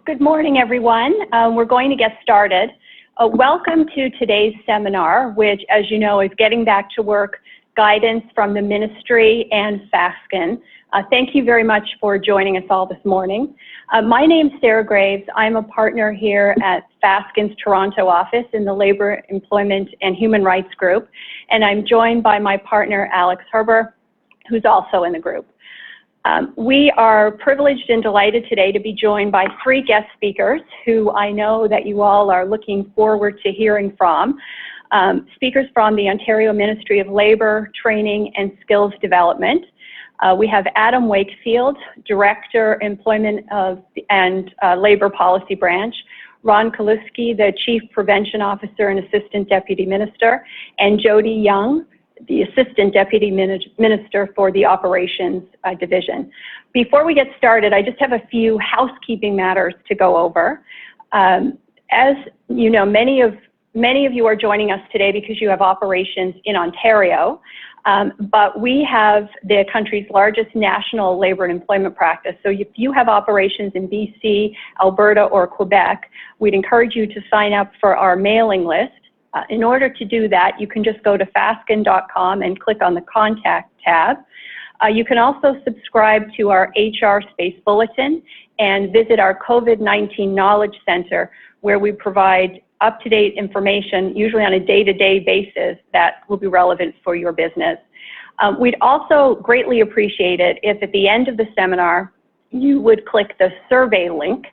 Good morning, everyone. We're going to get started. Welcome to today's seminar, which, as you know, is Getting Back to Work, Guidance from the Ministry and Fasken. Thank you very much for joining us all this morning. My name's Sarah Graves. I'm a partner here at Fasken's Toronto office in the Labour, Employment and Human Rights Group, and I'm joined by my partner, Alix, who's also in the group. We are privileged and delighted today to be joined by three guest speakers who I know that you all are looking forward to hearing from. Speakers from the Ontario Ministry of Labour, Training and Skills Development. We have Adam Wakefield, Director, Employment and Labour Policy Branch, Ron Kelusky, the Chief Prevention Officer and Assistant Deputy Minister, and Jody Young, the Assistant Deputy Minister for the Operations Division. Before we get started, I just have a few housekeeping matters to go over. As you know, many of you are joining us today because you have operations in Ontario, but we have the country's largest national labour and employment practice. So if you have operations in BC, Alberta, or Quebec, we'd encourage you to sign up for our mailing list. In order to do that, you can just go to fasken.com and click on the Contact tab. You can also subscribe to our HR Space Bulletin and visit our COVID-19 Knowledge Center, where we provide up-to-date information, usually on a day-to-day basis, that will be relevant for your business. We'd also greatly appreciate it if at the end of the seminar, you would click the survey link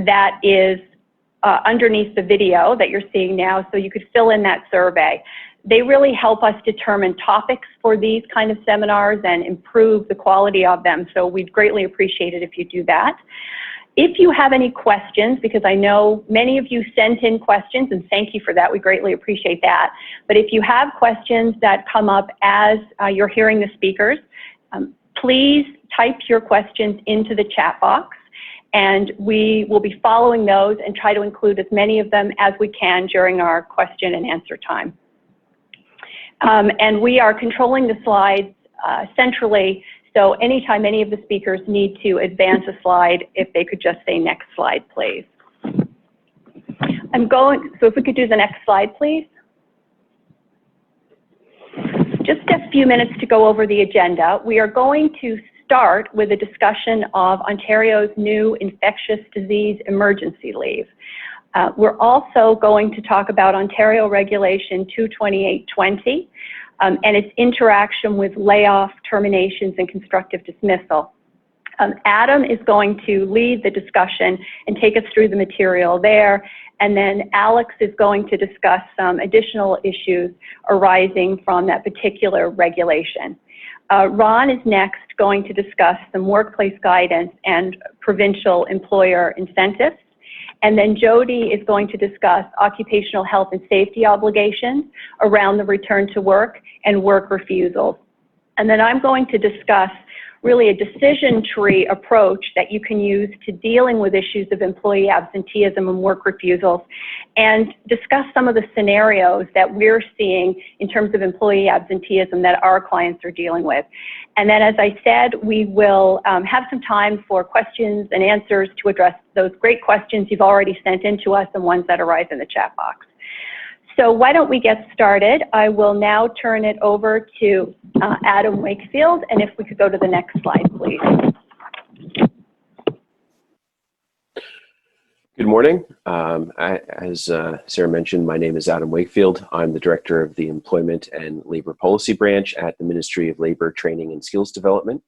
that is underneath the video that you're seeing now, so you could fill in that survey. They really help us determine topics for these kind of seminars and improve the quality of them, so we'd greatly appreciate it if you do that. If you have any questions, because I know many of you sent in questions, and thank you for that, we greatly appreciate that, but if you have questions that come up as you're hearing the speakers, please type your questions into the chat box, and we will be following those and try to include as many of them as we can during our question and answer time. And we are controlling the slides centrally, so anytime any of the speakers need to advance a slide, if they could just say next slide, please. So if we could do the next slide, please. Just a few minutes to go over the agenda. We are going to start with a discussion of Ontario's new infectious disease emergency leave. We're also going to talk about Ontario Regulation 22820 and its interaction with layoff, terminations, and constructive dismissal. Adam is going to lead the discussion and take us through the material there, and then Alix is going to discuss some additional issues arising from that particular regulation. Ron is next going to discuss some workplace guidance and provincial employer incentives. And then Jody is going to discuss occupational health and safety obligations around the return to work and work refusals. And then I'm going to discuss really a decision tree approach that you can use to dealing with issues of employee absenteeism and work refusals, and discuss some of the scenarios that we're seeing in terms of employee absenteeism that our clients are dealing with. And then, as I said, we will have some time for questions and answers to address those great questions you've already sent in to us and ones that arise in the chat box. So why don't we get started? I will now turn it over to Adam Wakefield, and if we could go to the next slide, please. Good morning. As Sarah mentioned, my name is Adam Wakefield. I'm the Director of the Employment and Labour Policy Branch at the Ministry of Labour, Training and Skills Development.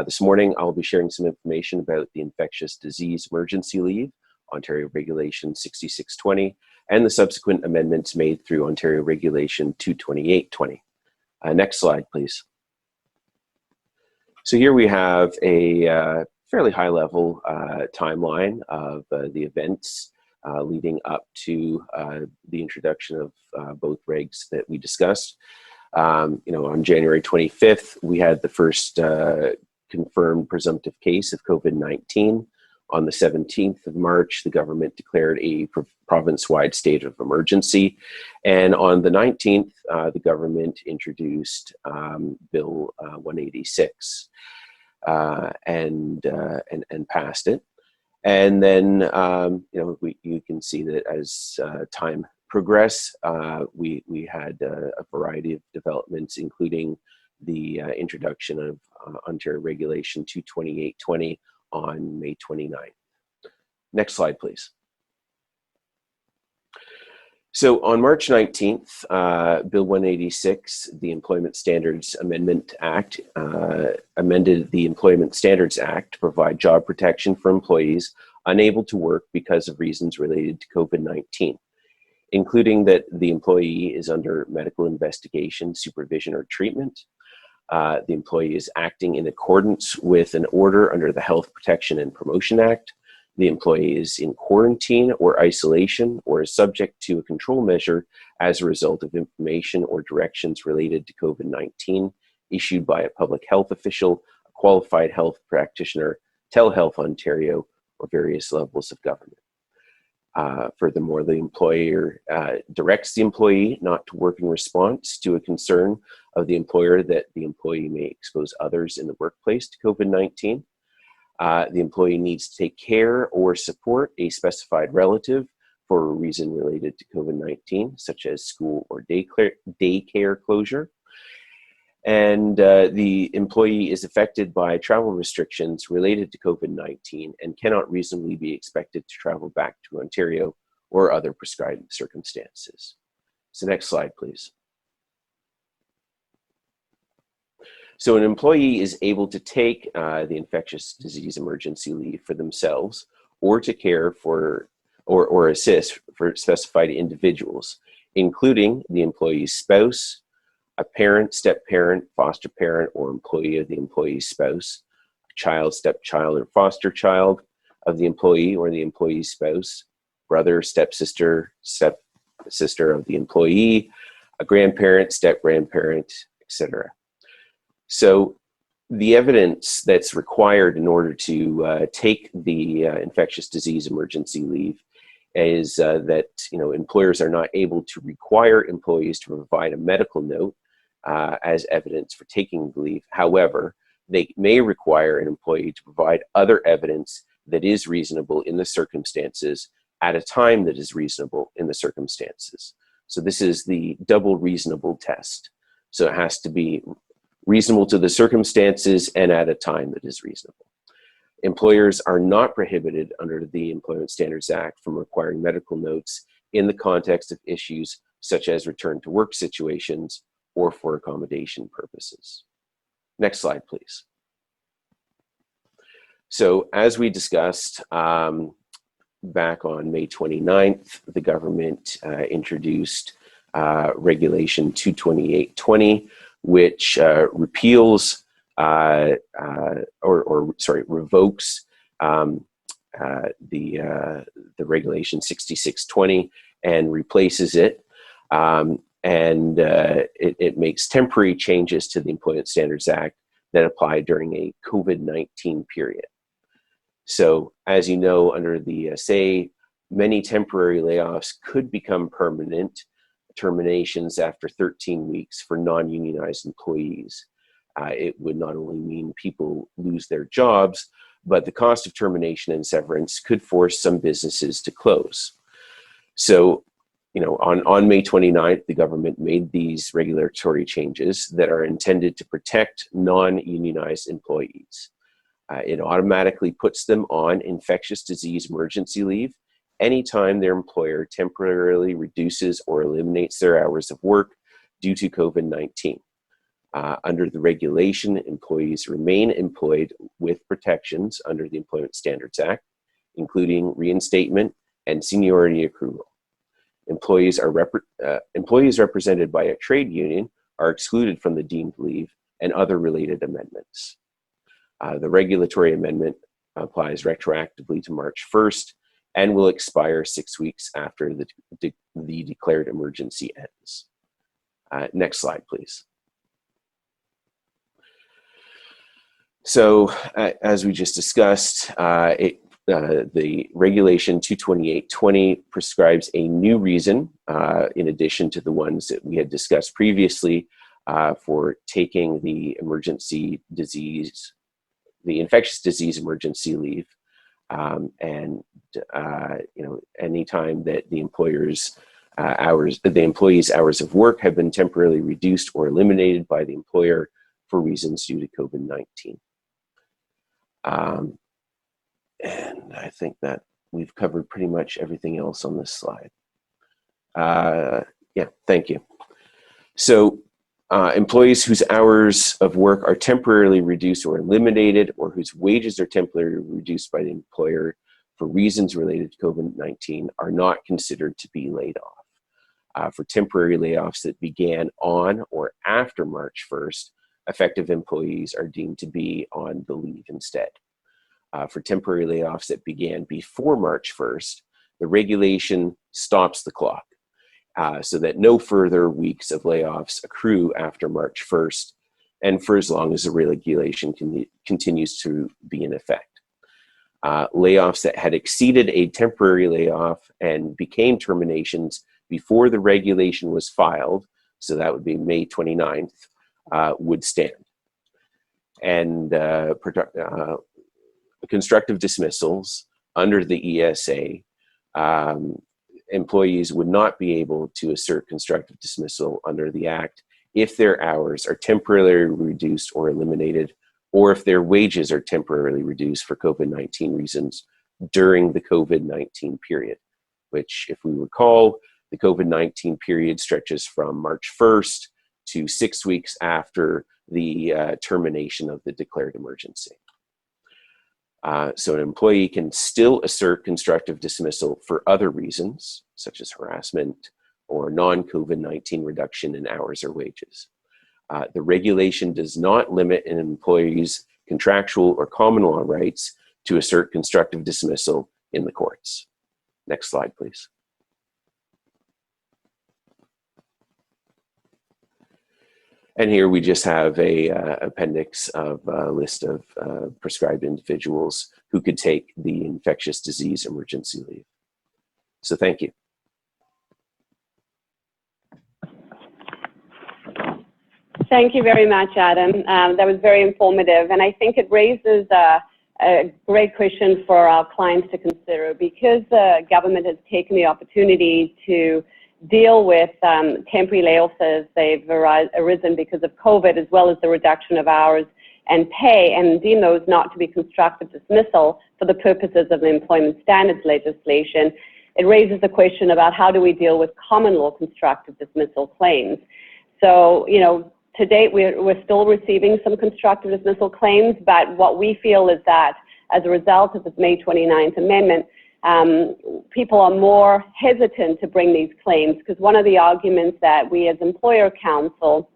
This morning, I'll be sharing some information about the infectious disease emergency leave, Ontario Regulation 6620, and the subsequent amendments made through Ontario Regulation 22820. Next slide, please. So here we have a fairly high-level timeline of the events leading up to the introduction of both regs that we discussed. On January 25th, we had the first confirmed presumptive case of COVID-19. On the 17th of March, the government declared a province-wide state of emergency. And on the 19th, the government introduced Bill 186 and passed it. And then, you can see that as time progressed, we had a variety of developments, including the introduction of Ontario Regulation 22820 on May 29th. Next slide, please. So on March 19th, Bill 186, the Employment Standards Amendment Act, amended the Employment Standards Act to provide job protection for employees unable to work because of reasons related to COVID-19, including that the employee is under medical investigation, supervision, or treatment. The employee is acting in accordance with an order under the Health Protection and Promotion Act. The employee is in quarantine or isolation or is subject to a control measure as a result of information or directions related to COVID-19 issued by a public health official, a qualified health practitioner, Telehealth Ontario, or various levels of government. Furthermore, the employer directs the employee not to work in response to a concern of the employer that the employee may expose others in the workplace to COVID-19. The employee needs to take care or support a specified relative for a reason related to COVID-19, such as school or daycare closure. And the employee is affected by travel restrictions related to COVID-19 and cannot reasonably be expected to travel back to Ontario or other prescribed circumstances. So next slide, please. So an employee is able to take the infectious disease emergency leave for themselves or to care for or assist for specified individuals, including the employee's spouse, a parent, step-parent, foster parent, or employee of the employee's spouse, a child, stepchild, or foster child of the employee or the employee's spouse, brother, stepsister, stepsister of the employee, a grandparent, step-grandparent, etc. So the evidence that's required in order to take the infectious disease emergency leave is that employers are not able to require employees to provide a medical note as evidence for taking the leave. However, they may require an employee to provide other evidence that is reasonable in the circumstances at a time that is reasonable in the circumstances. So this is the double reasonable test. So it has to be reasonable to the circumstances and at a time that is reasonable. Employers are not prohibited under the Employment Standards Act from requiring medical notes in the context of issues such as return to work situations or for accommodation purposes. Next slide, please. So as we discussed back on May 29th, the government introduced Regulation 22820, which repeals revokes the Regulation 6620 and replaces it. It makes temporary changes to the Employment Standards Act that apply during a COVID-19 period. So, as you know, under the ESA, many temporary layoffs could become permanent terminations after 13 weeks for non-unionized employees. It would not only mean people lose their jobs, but the cost of termination and severance could force some businesses to close. So, on May 29th, the government made these regulatory changes that are intended to protect non-unionized employees. It automatically puts them on infectious disease emergency leave anytime their employer temporarily reduces or eliminates their hours of work due to COVID-19. Under the regulation, employees remain employed with protections under the Employment Standards Act, including reinstatement and seniority accrual. Employees represented by a trade union are excluded from the deemed leave and other related amendments. The regulatory amendment applies retroactively to March 1st and will expire 6 weeks after the declared emergency ends. Next slide, please. So, as we just discussed, the Regulation 22820 prescribes a new reason, in addition to the ones that we had discussed previously, for taking the infectious disease emergency leave. And anytime that the employer's the employee's hours of work have been temporarily reduced or eliminated by the employer for reasons due to COVID-19. And I think that we've covered pretty much everything else on this slide. Yeah, thank you. So employees whose hours of work are temporarily reduced or eliminated, or whose wages are temporarily reduced by the employer for reasons related to COVID-19 are not considered to be laid off. For temporary layoffs that began on or after March 1st, effective employees are deemed to be on the leave instead. For temporary layoffs that began before March 1st, the regulation stops the clock so that no further weeks of layoffs accrue after March 1st and for as long as the regulation continues to be in effect. Layoffs that had exceeded a temporary layoff and became terminations before the regulation was filed, so that would be May 29th, would stand. And constructive dismissals under the ESA, employees would not be able to assert constructive dismissal under the Act if their hours are temporarily reduced or eliminated, or if their wages are temporarily reduced for COVID-19 reasons during the COVID-19 period, which, if we recall, the COVID-19 period stretches from March 1st to 6 weeks after the termination of the declared emergency. So an employee can still assert constructive dismissal for other reasons, such as harassment or non-COVID-19 reduction in hours or wages. The regulation does not limit an employee's contractual or common law rights to assert constructive dismissal in the courts. Next slide, please. And here we just have a appendix of a list of prescribed individuals who could take the infectious disease emergency leave. So thank you. Thank you very much, Adam. That was very informative, and I think it raises a great question for our clients to consider, because the government has taken the opportunity to deal with temporary layoffs as they've arisen because of COVID, as well as the reduction of hours and pay, and deem those not to be constructive dismissal for the purposes of the employment standards legislation. It raises the question about how do we deal with common law constructive dismissal claims. So, to date, we're still receiving some constructive dismissal claims, but what we feel is that as a result of this May 29th amendment, people are more hesitant to bring these claims, because one of the arguments that we as employer counsel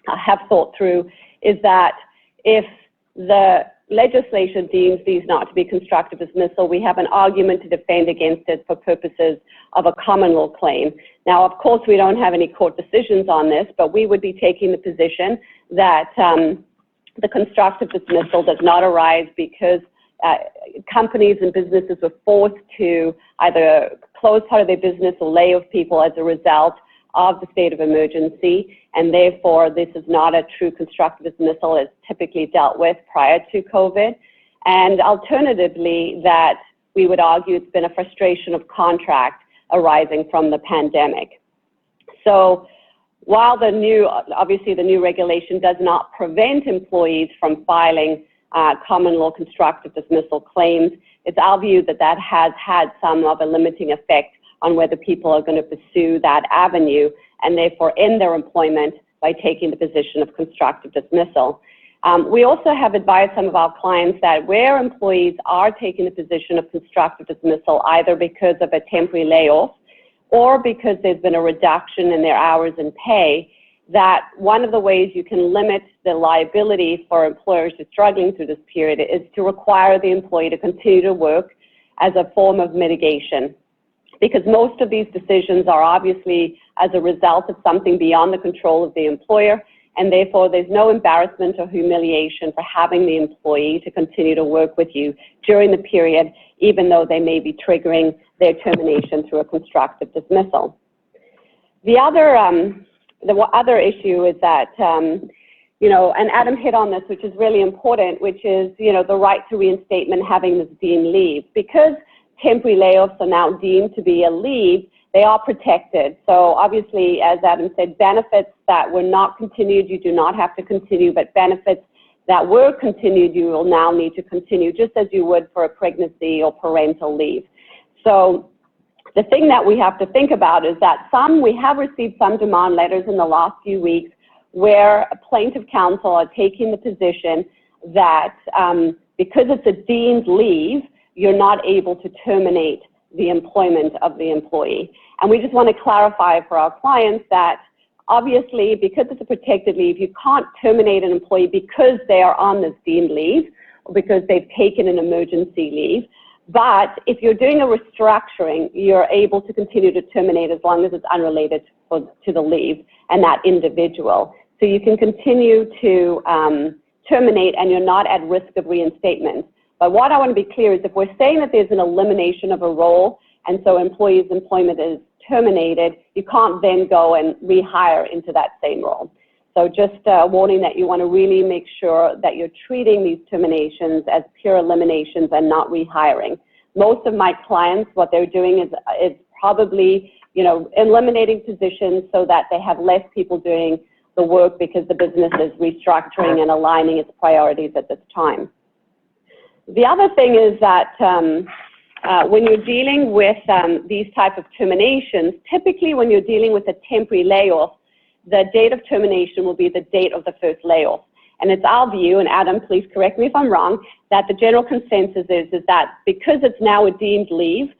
have thought through is that if the legislation deems these not to be constructive dismissal, we have an argument to defend against it for purposes of a common law claim. Now, of course, we don't have any court decisions on this, but we would be taking the position that the constructive dismissal does not arise because companies and businesses were forced to either close part of their business or lay off people as a result of the state of emergency, and therefore this is not a true constructive dismissal as typically dealt with prior to COVID. And alternatively, that we would argue it's been a frustration of contract arising from the pandemic. So while obviously the new regulation does not prevent employees from filing common law constructive dismissal claims, it's our view that that has had some of a limiting effect on whether people are going to pursue that avenue and therefore end their employment by taking the position of constructive dismissal. We also have advised some of our clients that where employees are taking the position of constructive dismissal, either because of a temporary layoff or because there's been a reduction in their hours and pay, that one of the ways you can limit the liability for employers who are struggling through this period is to require the employee to continue to work as a form of mitigation. Because most of these decisions are obviously as a result of something beyond the control of the employer, and therefore there's no embarrassment or humiliation for having the employee to continue to work with you during the period, even though they may be triggering their termination through a constructive dismissal. The other issue is that and Adam hit on this, which is really important, which is, the right to reinstatement having this deemed leave. Because temporary layoffs are now deemed to be a leave, they are protected. So obviously, as Adam said, benefits that were not continued, you do not have to continue, but benefits that were continued, you will now need to continue, just as you would for a pregnancy or parental leave. So the thing that we have to think about is that we have received some demand letters in the last few weeks where a plaintiff counsel are taking the position that because it's a deemed leave, you're not able to terminate the employment of the employee. And we just want to clarify for our clients that obviously, because it's a protected leave, you can't terminate an employee because they are on this deemed leave or because they've taken an emergency leave. But if you're doing a restructuring, you're able to continue to terminate as long as it's unrelated to the leave and that individual. So you can continue to terminate and you're not at risk of reinstatement. But what I want to be clear is if we're saying that there's an elimination of a role and so employee's employment is terminated, you can't then go and rehire into that same role. So just a warning that you want to really make sure that you're treating these terminations as pure eliminations and not rehiring. Most of my clients, what they're doing is probably, eliminating positions so that they have less people doing the work because the business is restructuring and aligning its priorities at this time. The other thing is that when you're dealing with these type of terminations, typically when you're dealing with a temporary layoff, the date of termination will be the date of the first layoff. And it's our view, and Adam, please correct me if I'm wrong, that the general consensus is that because it's now a deemed leave,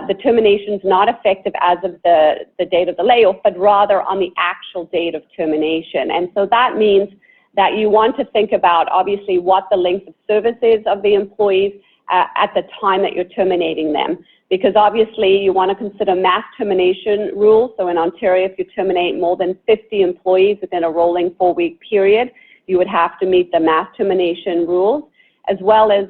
the termination is not effective as of the date of the layoff, but rather on the actual date of termination. And so that means that you want to think about, obviously, what the length of service is of the employees at the time that you're terminating them. Because obviously, you want to consider mass termination rules. So in Ontario, if you terminate more than 50 employees within a rolling 4-week period, you would have to meet the mass termination rules, as well as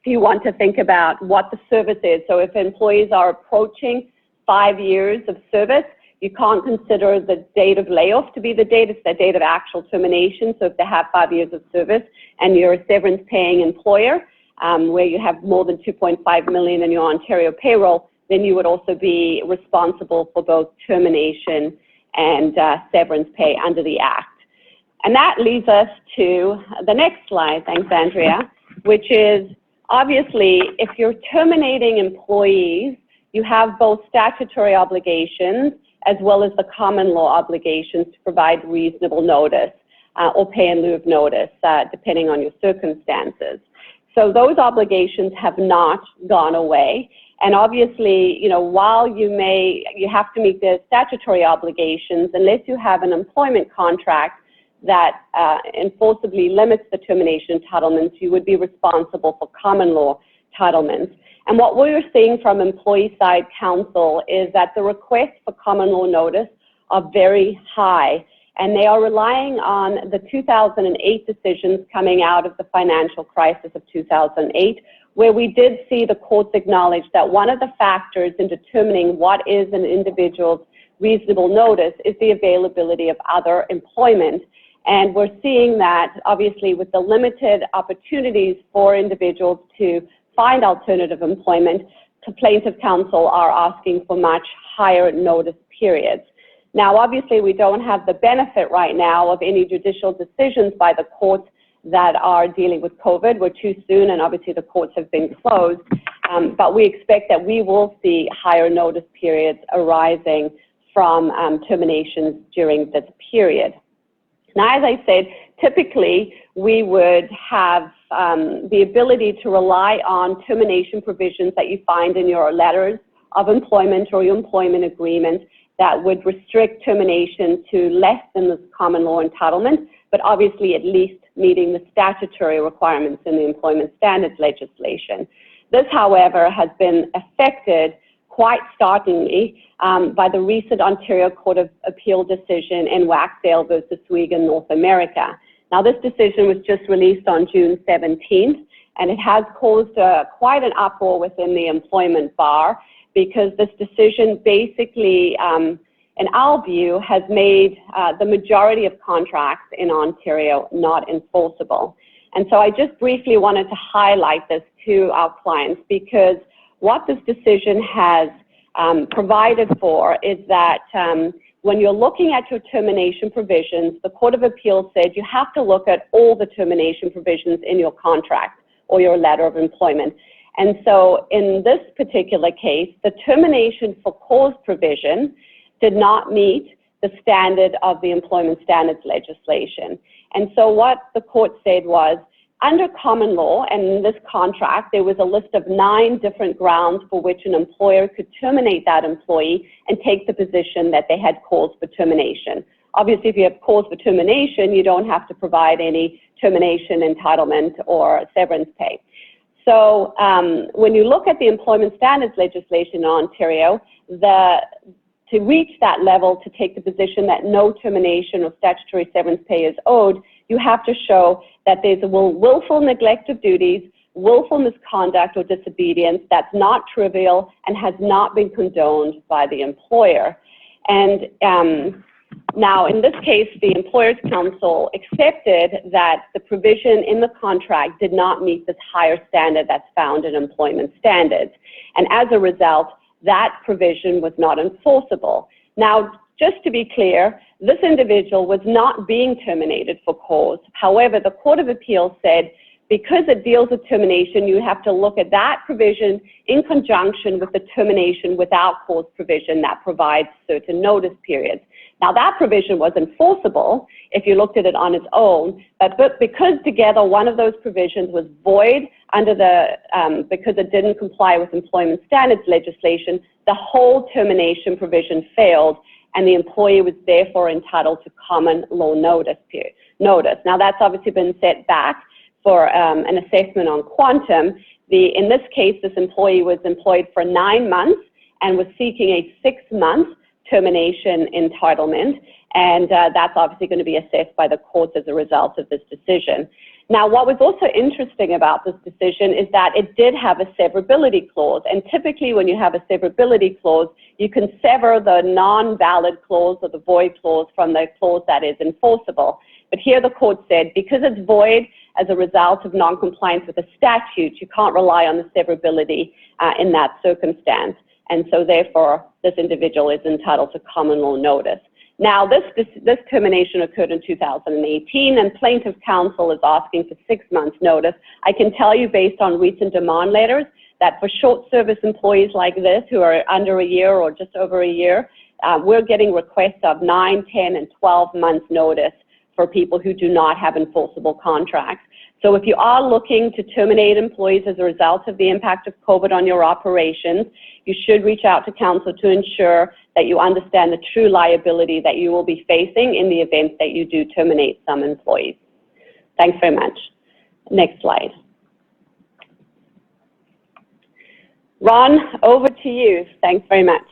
you want to think about what the service is. So if employees are approaching 5 years of service, you can't consider the date of layoff to be the date, it's the date of actual termination. So if they have 5 years of service and you're a severance paying employer, where you have more than 2.5 million in your Ontario payroll, then you would also be responsible for both termination and severance pay under the Act. And that leads us to the next slide, thanks Andrea, which is obviously if you're terminating employees, you have both statutory obligations as well as the common law obligations to provide reasonable notice or pay in lieu of notice, depending on your circumstances. So those obligations have not gone away. And obviously, while you have to meet the statutory obligations, unless you have an employment contract that enforceably limits the termination entitlements, you would be responsible for common law entitlements. And what we're seeing from employee side counsel is that the requests for common law notice are very high. And they are relying on the 2008 decisions coming out of the financial crisis of 2008, where we did see the courts acknowledge that one of the factors in determining what is an individual's reasonable notice is the availability of other employment. And we're seeing that, obviously, with the limited opportunities for individuals to find alternative employment, the plaintiff counsel are asking for much higher notice periods. Now, obviously, we don't have the benefit right now of any judicial decisions by the courts that are dealing with COVID. We're too soon, and obviously the courts have been closed. But we expect that we will see higher notice periods arising from terminations during this period. Now, as I said, typically we would have the ability to rely on termination provisions that you find in your letters of employment or your employment agreement that would restrict termination to less than this common law entitlement, but obviously at least meeting the statutory requirements in the employment standards legislation. This, however, has been affected quite startlingly by the recent Ontario Court of Appeal decision in Wakefield versus Swegan, North America. Now, this decision was just released on June 17th, and it has caused quite an uproar within the employment bar, because this decision basically in our view, has made the majority of contracts in Ontario not enforceable. And so I just briefly wanted to highlight this to our clients, because what this decision has provided for is that when you're looking at your termination provisions, the Court of Appeal said you have to look at all the termination provisions in your contract or your letter of employment. And so in this particular case, the termination for cause provision did not meet the standard of the employment standards legislation. And so what the court said was, under common law, and in this contract, there was a list of 9 different grounds for which an employer could terminate that employee and take the position that they had cause for termination. Obviously, if you have cause for termination, you don't have to provide any termination entitlement or severance pay. So when you look at the employment standards legislation in Ontario, to reach that level, to take the position that no termination or statutory severance pay is owed, you have to show that there's a willful neglect of duties, willful misconduct or disobedience that's not trivial and has not been condoned by the employer. And now, in this case, the Employers' Council accepted that the provision in the contract did not meet this higher standard that's found in employment standards. And as a result, that provision was not enforceable. Now, just to be clear, this individual was not being terminated for cause. However, the Court of Appeal said, because it deals with termination, you have to look at that provision in conjunction with the termination without cause provision that provides certain notice periods. Now, that provision was enforceable if you looked at it on its own, but because together one of those provisions was void under because it didn't comply with employment standards legislation, the whole termination provision failed, and the employee was therefore entitled to common law notice. Now, that's obviously been set back for an assessment on quantum. In this case, this employee was employed for 9 months and was seeking a 6-month termination entitlement, and that's obviously going to be assessed by the courts as a result of this decision. Now, what was also interesting about this decision is that it did have a severability clause, and typically when you have a severability clause, you can sever the non-valid clause or the void clause from the clause that is enforceable. But here the court said, because it's void as a result of non-compliance with a statute, you can't rely on the severability in that circumstance. And so therefore, this individual is entitled to common law notice. Now, this termination occurred in 2018, and plaintiff counsel is asking for 6 months notice. I can tell you, based on recent demand letters, that for short service employees like this who are under a year or just over a year, we're getting requests of 9, 10, and 12 months notice for people who do not have enforceable contracts. So if you are looking to terminate employees as a result of the impact of COVID on your operations, you should reach out to counsel to ensure that you understand the true liability that you will be facing in the event that you do terminate some employees. Thanks very much. Next slide. Ron, over to you. Thanks very much.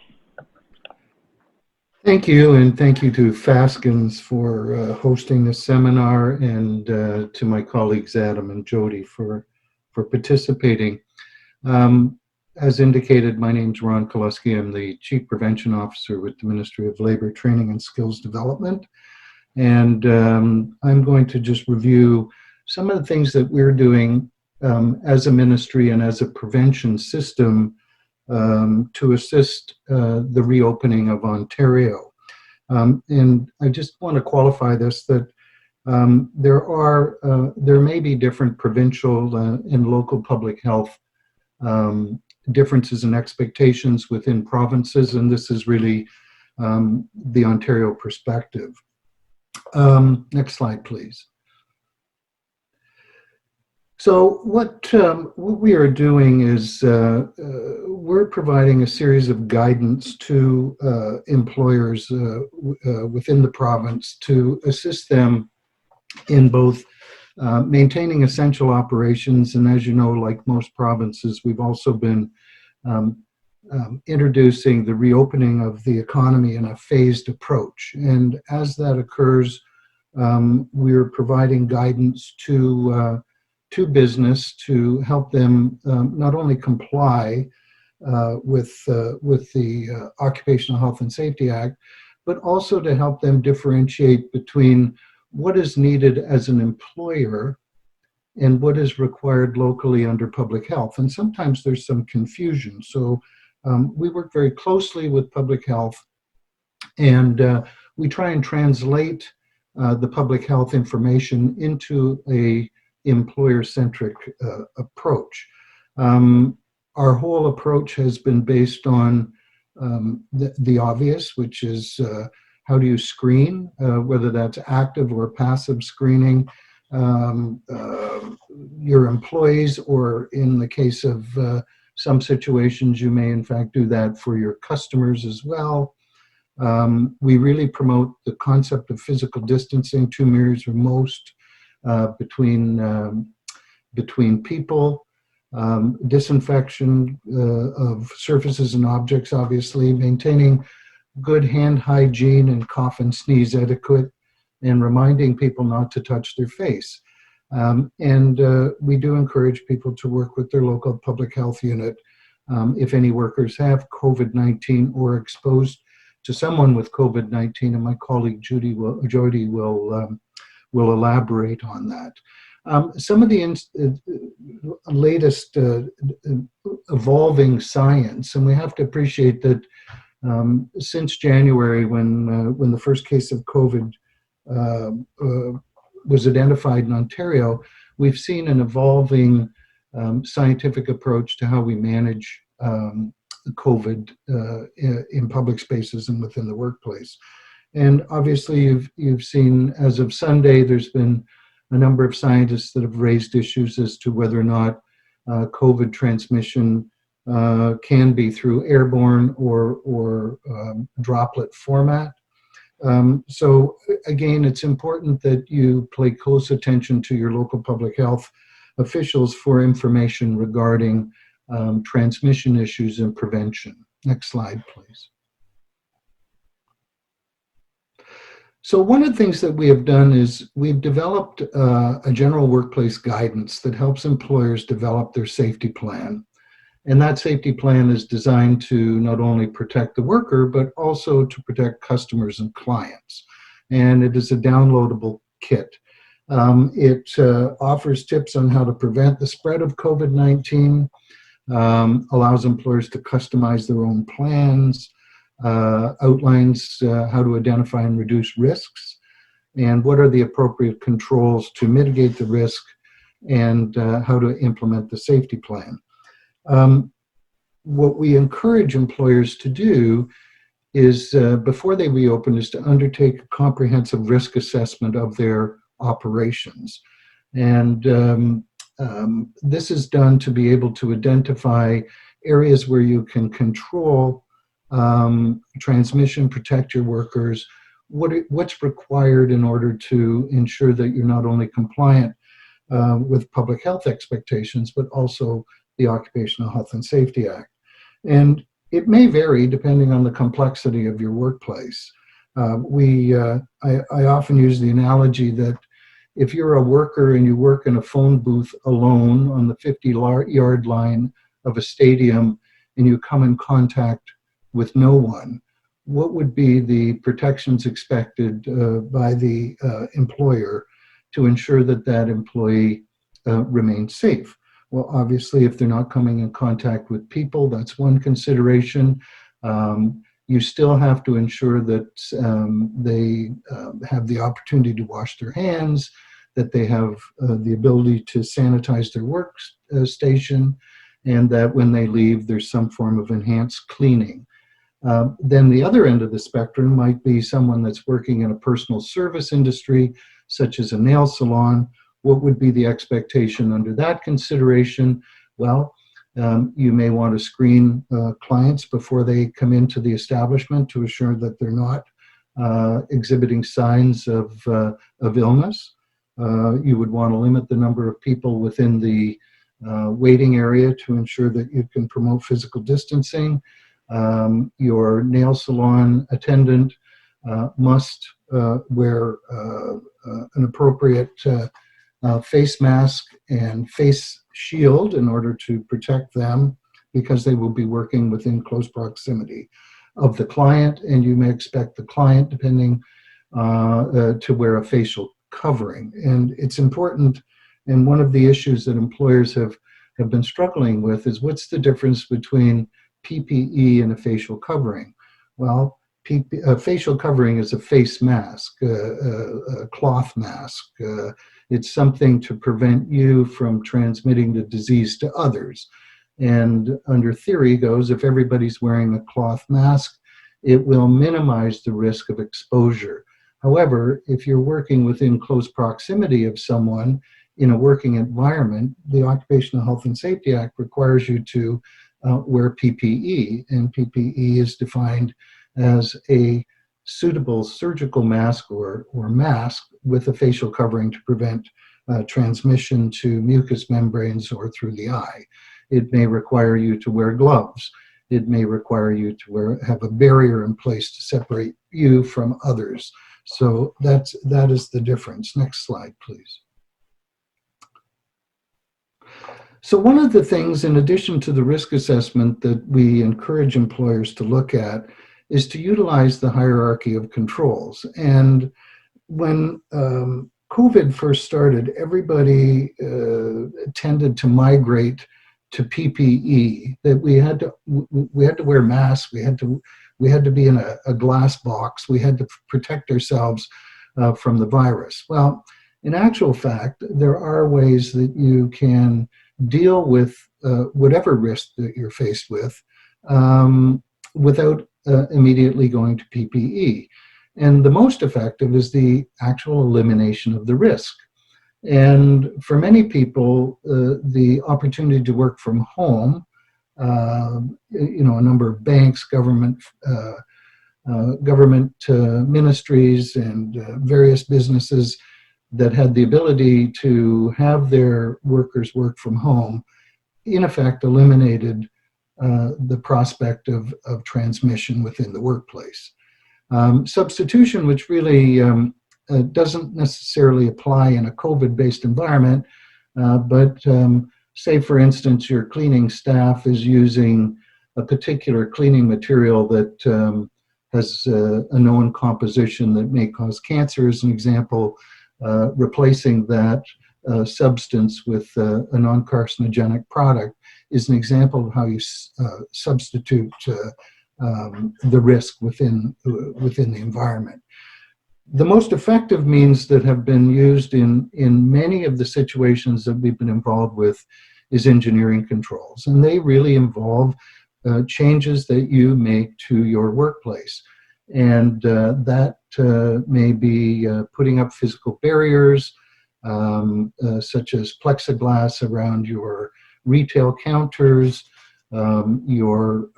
Thank you, and thank you to Fasken's for hosting this seminar, and to my colleagues Adam and Jody for participating. As indicated, my name is Ron Kelusky. I'm the Chief Prevention Officer with the Ministry of Labor, Training and Skills Development, and I'm going to just review some of the things that we're doing as a ministry and as a prevention system to assist the reopening of Ontario. And I just want to qualify this, that there may be different provincial and local public health differences and expectations within provinces, and this is really the Ontario perspective. Next slide, please. So what we are doing is we're providing a series of guidance to employers within the province to assist them in both maintaining essential operations, and as you know, like most provinces, we've also been introducing the reopening of the economy in a phased approach. And as that occurs, we're providing guidance to business to help them not only comply with the Occupational Health and Safety Act, but also to help them differentiate between what is needed as an employer and what is required locally under public health. And sometimes there's some confusion. So we work very closely with public health, and we try and translate the public health information into a employer-centric approach. Our whole approach has been based on the obvious, which is how do you screen, whether that's active or passive screening, your employees, or in the case of some situations, you may in fact do that for your customers as well. We really promote the concept of physical distancing, 2 meters or most between people, disinfection of surfaces and objects, obviously, maintaining good hand hygiene and cough and sneeze etiquette, and reminding people not to touch their face. And we do encourage people to work with their local public health unit if any workers have COVID-19 or exposed to someone with COVID-19, and my colleague Jody will elaborate on that. Some of the latest evolving science, and we have to appreciate that since January, when the first case of COVID was identified in Ontario, we've seen an evolving scientific approach to how we manage COVID in public spaces and within the workplace. And obviously, you've seen, as of Sunday, there's been a number of scientists that have raised issues as to whether or not COVID transmission can be through airborne or droplet format. So again, it's important that you pay close attention to your local public health officials for information regarding transmission issues and prevention. Next slide, please. So one of the things that we have done is we've developed a general workplace guidance that helps employers develop their safety plan. And that safety plan is designed to not only protect the worker, but also to protect customers and clients. And it is a downloadable kit. It offers tips on how to prevent the spread of COVID-19, allows employers to customize their own plans, outlines how to identify and reduce risks, and what are the appropriate controls to mitigate the risk, and how to implement the safety plan. What we encourage employers to do is, before they reopen, is to undertake a comprehensive risk assessment of their operations. And this is done to be able to identify areas where you can control transmission, protect your workers, what's required in order to ensure that you're not only compliant with public health expectations, but also the Occupational Health and Safety Act. And it may vary depending on the complexity of your workplace. I often use the analogy that if you're a worker and you work in a phone booth alone on the 50-yard line of a stadium and you come in contact with no one, what would be the protections expected by the employer to ensure that that employee remains safe? Well, obviously, if they're not coming in contact with people, that's one consideration. You still have to ensure that they have the opportunity to wash their hands, that they have the ability to sanitize their workstation, and that when they leave, there's some form of enhanced cleaning. Then the other end of the spectrum might be someone that's working in a personal service industry, such as a nail salon. What would be the expectation under that consideration? Well, you may want to screen clients before they come into the establishment to assure that they're not exhibiting signs of illness. You would want to limit the number of people within the waiting area to ensure that you can promote physical distancing. Your nail salon attendant must wear an appropriate face mask and face shield in order to protect them, because they will be working within close proximity. of the client, and you may expect the client, depending, to wear a facial covering. And it's important, and one of the issues that employers have been struggling with is what's the difference between PPE and a facial covering? Well, a facial covering is a face mask, a cloth mask. It's something to prevent you from transmitting the disease to others. And under theory goes, if everybody's wearing a cloth mask, it will minimize the risk of exposure. However, if you're working within close proximity of someone in a working environment, the Occupational Health and Safety Act requires you to wear PPE, and PPE is defined as a suitable surgical mask or mask with a facial covering to prevent transmission to mucous membranes or through the eye. It may require you to wear gloves. It may require you to have a barrier in place to separate you from others. So that is the difference. Next slide, please. So one of the things, in addition to the risk assessment, that we encourage employers to look at is to utilize the hierarchy of controls. And when COVID first started, everybody tended to migrate to PPE. That we had to wear masks. We had to be in a glass box. We had to protect ourselves from the virus. Well, in actual fact, there are ways that you can deal with whatever risk that you're faced with without immediately going to PPE. And the most effective is the actual elimination of the risk. And for many people, the opportunity to work from home, a number of banks, government ministries, and various businesses that had the ability to have their workers work from home, in effect eliminated the prospect of transmission within the workplace. Substitution, which really doesn't necessarily apply in a COVID-based environment, but say, for instance, your cleaning staff is using a particular cleaning material that has a known composition that may cause cancer, as an example. Replacing that substance with a non-carcinogenic product is an example of how you substitute the risk within the environment. The most effective means that have been used in many of the situations that we've been involved with is engineering controls, and they really involve changes that you make to your workplace. And that may be putting up physical barriers, such as plexiglass around your retail counters, your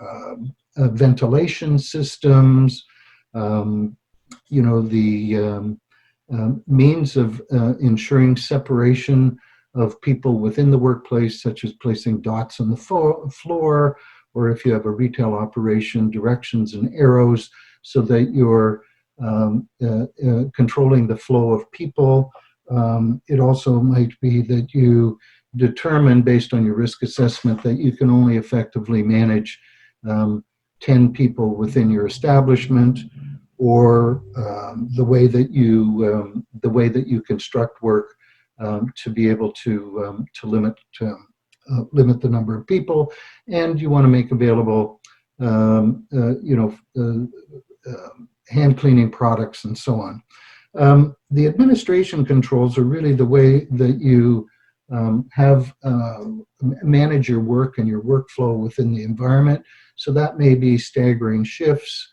ventilation systems, the means of ensuring separation of people within the workplace, such as placing dots on the floor, or if you have a retail operation, directions and arrows, so that you're controlling the flow of people. It also might be that you determine, based on your risk assessment, that you can only effectively manage 10 people within your establishment, or the way that you construct work to be able to limit the number of people, and you want to make available hand cleaning products and so on. The administration controls are really the way that you manage your work and your workflow within the environment. So that may be staggering shifts,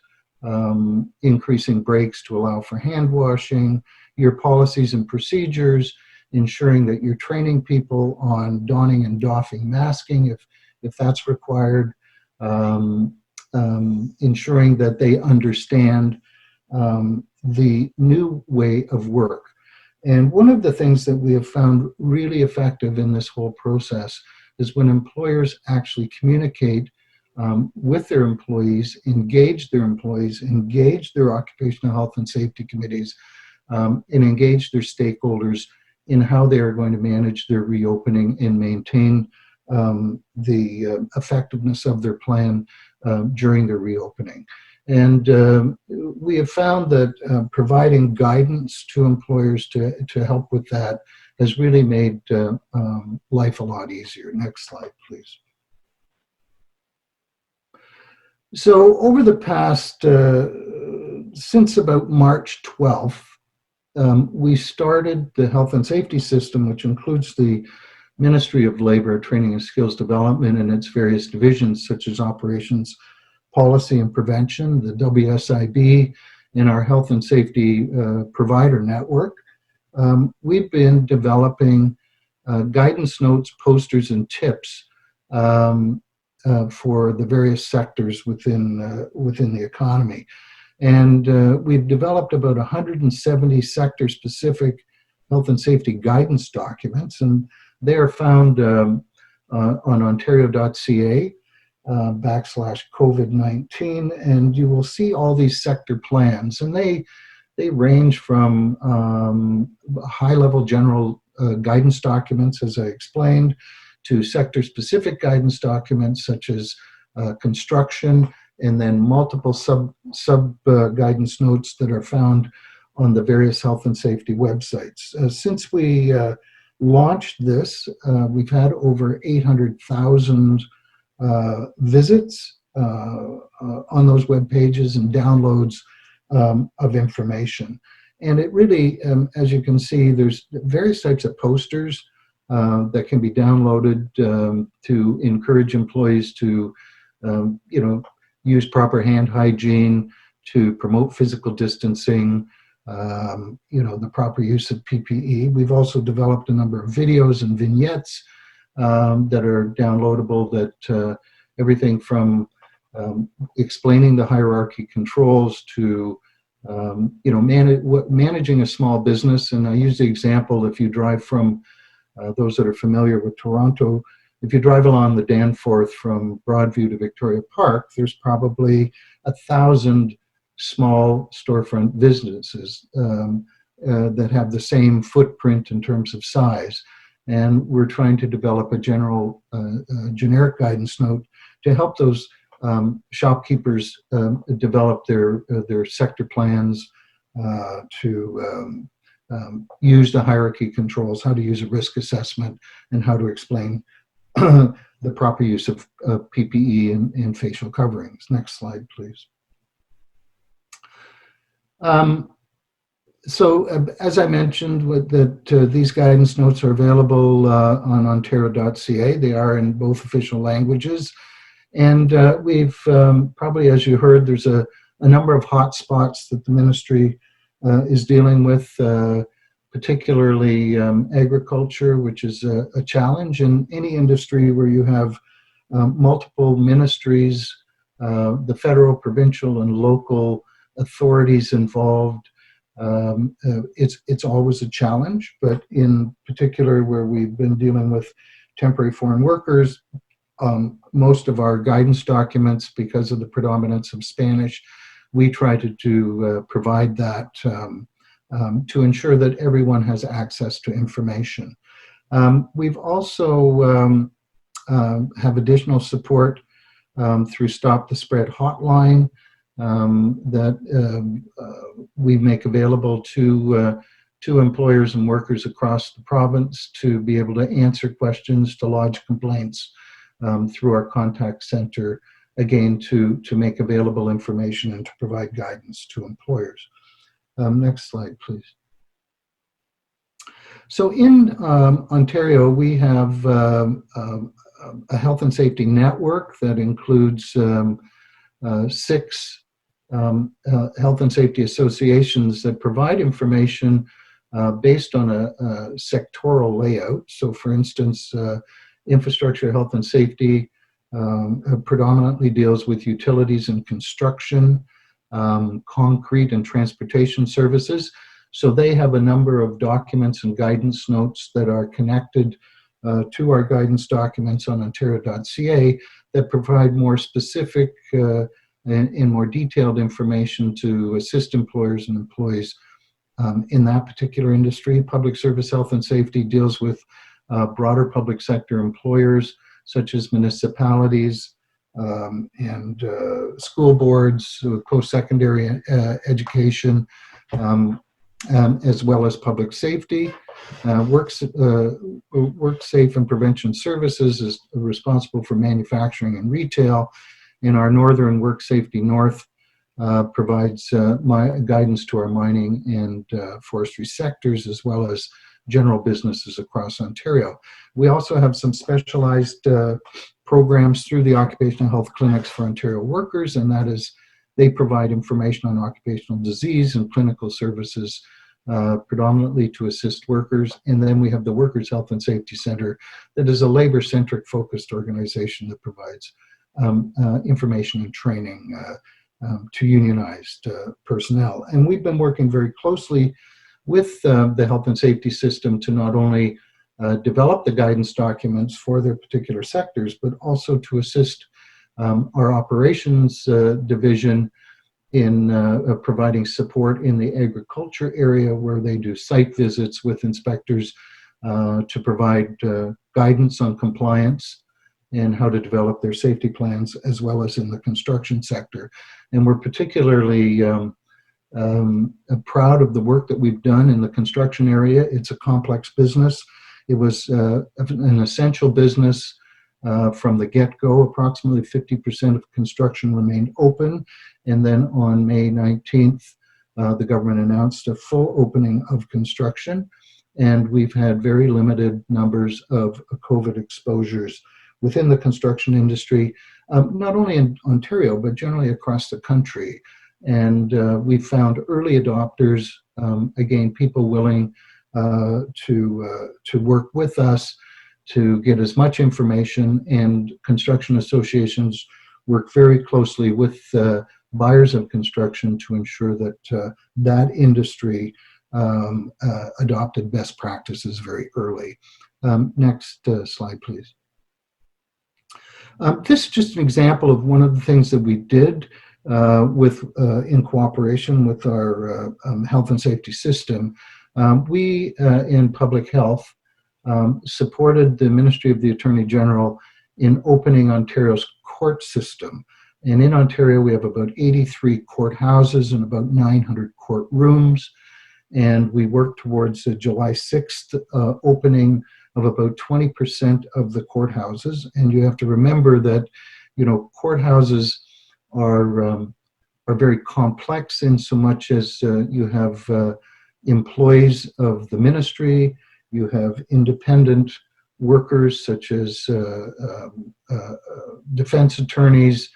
increasing breaks to allow for hand washing, your policies and procedures, ensuring that you're training people on donning and doffing masking if that's required, ensuring that they understand the new way of work. And one of the things that we have found really effective in this whole process is when employers actually communicate with their employees, engage their occupational health and safety committees, and engage their stakeholders in how they are going to manage their reopening and maintain the effectiveness of their plan during their reopening. And we have found that providing guidance to employers to help with that has really made life a lot easier. Next slide, please. So over the past, since about March 12th, we started the health and safety system, which includes the Ministry of Labor, Training and Skills Development and its various divisions, such as Operations, Policy and Prevention, the WSIB, and our Health and Safety Provider Network. We've been developing guidance notes, posters, and tips for the various sectors within the economy. And we've developed about 170 sector-specific health and safety guidance documents, and they are found on ontario.ca /COVID-19, and you will see all these sector plans, and they range from high-level general guidance documents, as I explained, to sector-specific guidance documents such as construction, and then multiple sub guidance notes that are found on the various health and safety websites. Since we launched this, we've had over 800,000 visits on those web pages and downloads of information. And it really, as you can see, there's various types of posters that can be downloaded to encourage employees to, use proper hand hygiene, to promote physical distancing, the proper use of PPE. We've also developed a number of videos and vignettes that are downloadable, that everything from explaining the hierarchy controls to managing a small business. And I use the example, if you drive from those that are familiar with Toronto, if you drive along the Danforth from Broadview to Victoria Park, there's probably 1,000 small storefront businesses that have the same footprint in terms of size. And we're trying to develop a generic guidance note to help those shopkeepers develop their sector plans, to use the hierarchy controls, how to use a risk assessment, and how to explain the proper use of PPE and facial coverings. Next slide, please. So as I mentioned, these guidance notes are available on ontario.ca. They are in both official languages. And we've probably, as you heard, there's a number of hot spots that the ministry is dealing with, particularly agriculture, which is a challenge in any industry where you have multiple ministries, the federal, provincial, and local authorities involved. It's always a challenge, but in particular where we've been dealing with temporary foreign workers, most of our guidance documents, because of the predominance of Spanish, we try to provide that to ensure that everyone has access to information. We've also have additional support through Stop the Spread hotline that we make available to employers and workers across the province to be able to answer questions, to lodge complaints through our contact center, again, to make available information and to provide guidance to employers. Next slide, please. So in Ontario, we have a health and safety network that includes 6 health and safety associations that provide information based on a sectoral layout. So for instance, infrastructure, health and safety predominantly deals with utilities and construction, concrete and transportation services. So they have a number of documents and guidance notes that are connected to our guidance documents on ontario.ca that provide more specific and more detailed information to assist employers and employees in that particular industry. Public service health and safety deals with broader public sector employers such as municipalities, and school boards, post-secondary education, as well as public safety. Work Safe and Prevention Services is responsible for manufacturing and retail. In our Northern Work Safety North provides guidance to our mining and forestry sectors, as well as general businesses across Ontario. We also have some specialized programs through the Occupational Health Clinics for Ontario Workers, and that is they provide information on occupational disease and clinical services predominantly to assist workers. And then we have the Workers' Health and Safety Center that is a labor-centric focused organization that provides information and training to unionized personnel. And we've been working very closely with the health and safety system to not only develop the guidance documents for their particular sectors, but also to assist our operations division in providing support in the agriculture area, where they do site visits with inspectors to provide guidance on compliance and how to develop their safety plans, as well as in the construction sector. And we're particularly proud of the work that we've done in the construction area. It's a complex business. It was an essential business from the get-go. Approximately 50% of construction remained open. And then on May 19th, the government announced a full opening of construction. And we've had very limited numbers of COVID exposures within the construction industry, not only in Ontario, but generally across the country. And we found early adopters, again, people willing to work with us to get as much information, and construction associations work very closely with buyers of construction to ensure that that industry adopted best practices very early. Next slide, please. This is just an example of one of the things that we did in cooperation with our health and safety system. We in public health supported the Ministry of the Attorney General in opening Ontario's court system. And in Ontario, we have about 83 courthouses and about 900 courtrooms. And we work towards a July 6th opening of about 20% of the courthouses. And you have to remember that, you know, courthouses are very complex in so much as you have employees of the ministry, you have independent workers such as defense attorneys,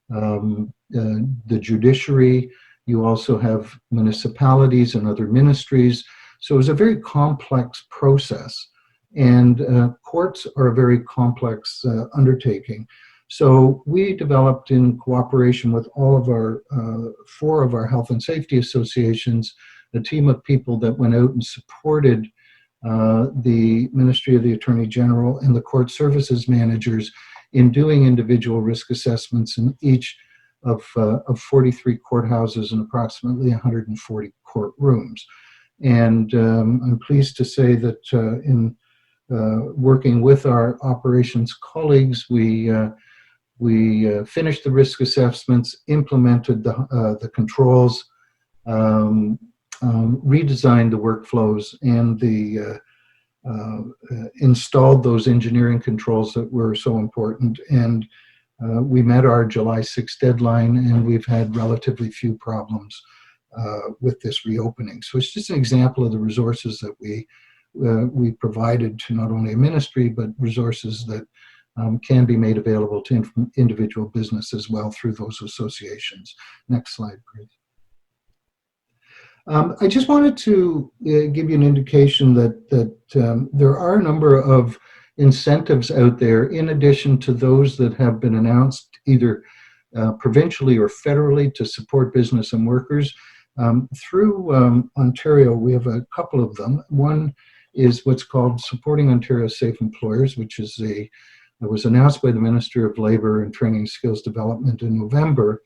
the judiciary. You also have municipalities and other ministries. So it's a very complex process, and courts are a very complex undertaking. So we developed, in cooperation with all of our 4 of our health and safety associations, a team of people that went out and supported the Ministry of the Attorney General and the court services managers in doing individual risk assessments in each of 43 courthouses and approximately 140 courtrooms. And I'm pleased to say that in working with our operations colleagues, we finished the risk assessments, implemented the controls, redesigned the workflows, and installed those engineering controls that were so important. And we met our July 6th deadline, and we've had relatively few problems with this reopening. So it's just an example of the resources that we provided to not only a ministry, but resources that can be made available to individual business as well through those associations. Next slide, please. I just wanted to give you an indication that there are a number of incentives out there, in addition to those that have been announced either provincially or federally to support business and workers. Through Ontario, we have a couple of them. One is what's called Supporting Ontario Safe Employers, which is it was announced by the Minister of Labour and Training and Skills Development in November.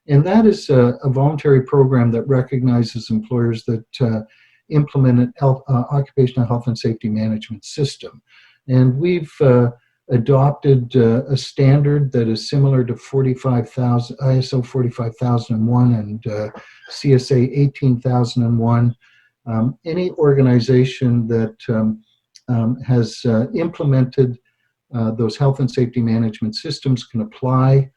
And that is a voluntary program that recognizes employers that implement an occupational health and safety management system. And we've adopted a standard that is similar to ISO 45001 and CSA 18001. Any organization that has implemented those health and safety management systems can apply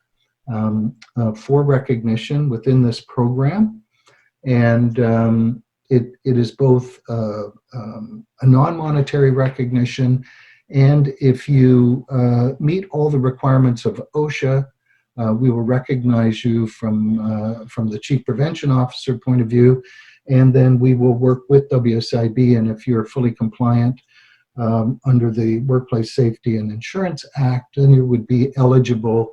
for recognition within this program. And it is both a non-monetary recognition, and if you meet all the requirements of OSHA, we will recognize you from the Chief Prevention Officer point of view, and then we will work with WSIB, and if you're fully compliant under the Workplace Safety and Insurance Act, then you would be eligible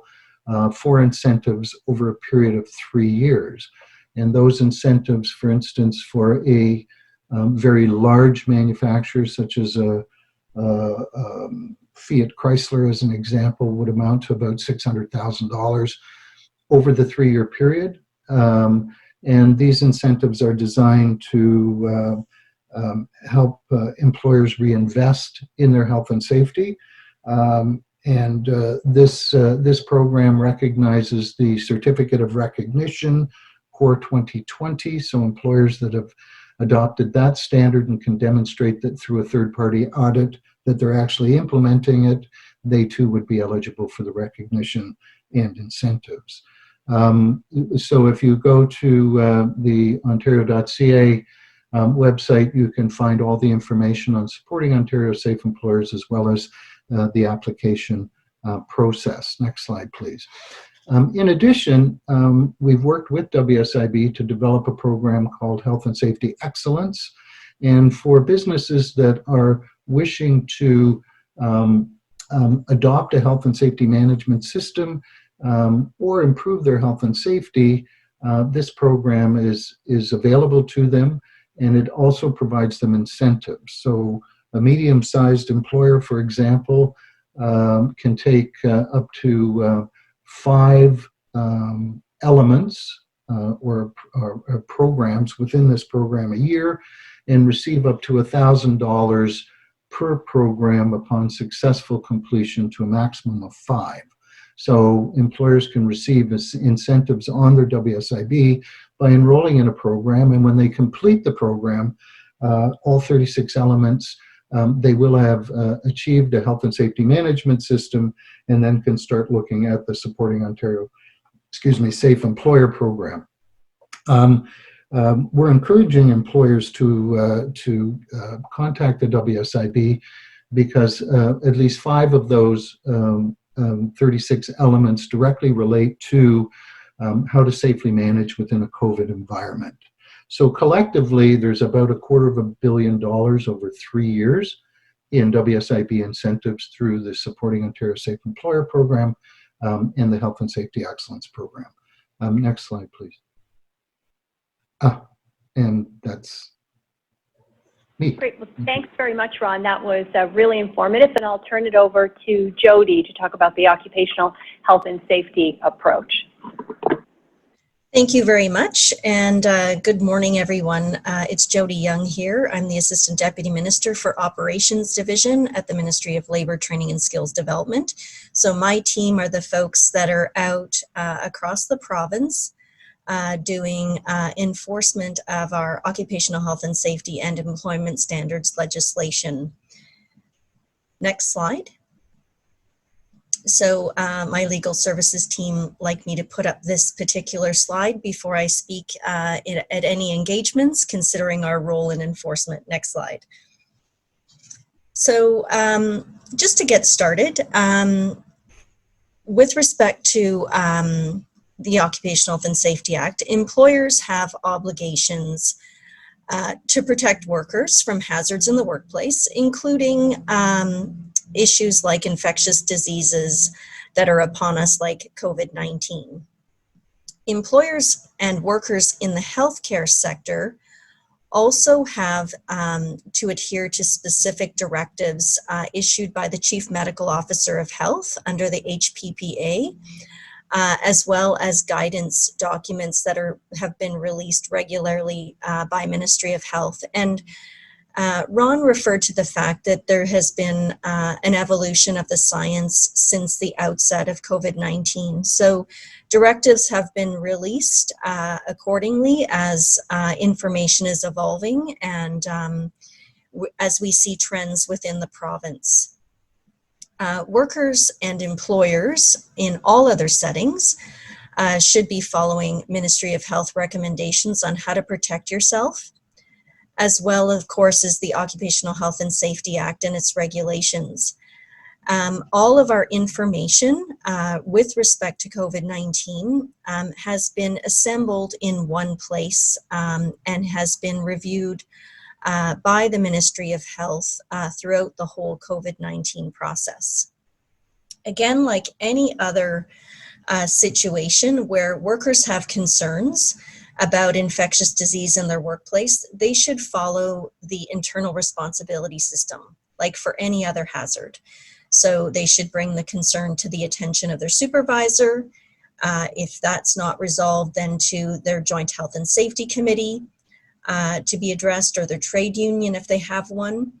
for incentives over a period of 3 years. And those incentives, for instance, for a very large manufacturer, such as a Fiat Chrysler, as an example, would amount to about $600,000 over the 3-year period. And these incentives are designed to help employers reinvest in their health and safety. This program recognizes the Certificate of Recognition, Core 2020, so employers that have adopted that standard and can demonstrate that through a third-party audit that they're actually implementing it, they too would be eligible for the recognition and incentives. So if you go to the ontario.ca website, you can find all the information on supporting Ontario Safe Employers, as well as the application process. Next slide, please. In addition, we've worked with WSIB to develop a program called Health and Safety Excellence. And for businesses that are wishing to adopt a health and safety management system or improve their health and safety, this program is available to them, and it also provides them incentives. So a medium-sized employer, for example, can take up to 5 elements or programs within this program a year and receive up to $1,000 per program upon successful completion to a maximum of 5. So employers can receive incentives on their WSIB by enrolling in a program, and when they complete the program, all 36 elements, they will have achieved a health and safety management system, and then can start looking at the Supporting Ontario, Safe Employer program. We're encouraging employers to contact the WSIB because at least 5 of those 36 elements directly relate to how to safely manage within a COVID environment. So collectively, there's about $250 million over 3 years in WSIB incentives through the Supporting Ontario Safe Employer program and the Health and Safety Excellence program. Next slide, please. And that's me. Great. Well, thanks very much, Ron. That was really informative, and I'll turn it over to Jody to talk about the occupational health and safety approach. Thank you very much, and good morning, everyone. It's Jody Young here. I'm the Assistant Deputy Minister for Operations Division at the Ministry of Labour, Training and Skills Development. So my team are the folks that are out across the province doing enforcement of our occupational health and safety and employment standards legislation. Next slide. So my legal services team like me to put up this particular slide before I speak at any engagements, considering our role in enforcement. Next slide. So just to get started, with respect to the Occupational Health and Safety Act, employers have obligations to protect workers from hazards in the workplace, including issues like infectious diseases that are upon us, like COVID-19. Employers and workers in the healthcare sector also have to adhere to specific directives issued by the Chief Medical Officer of Health under the HPPA, as well as guidance documents that have been released regularly by Ministry of Health. And Ron referred to the fact that there has been an evolution of the science since the outset of COVID-19. So directives have been released accordingly as information is evolving and as we see trends within the province. Workers and employers in all other settings should be following Ministry of Health recommendations on how to protect yourself, as well, of course, as the Occupational Health and Safety Act and its regulations. All of our information with respect to COVID-19 has been assembled in one place and has been reviewed by the Ministry of Health throughout the whole COVID-19 process. Again, like any other situation where workers have concerns about infectious disease in their workplace, they should follow the internal responsibility system, like for any other hazard. So they should bring the concern to the attention of their supervisor. If that's not resolved, then to their Joint Health and Safety Committee to be addressed, or their trade union if they have one.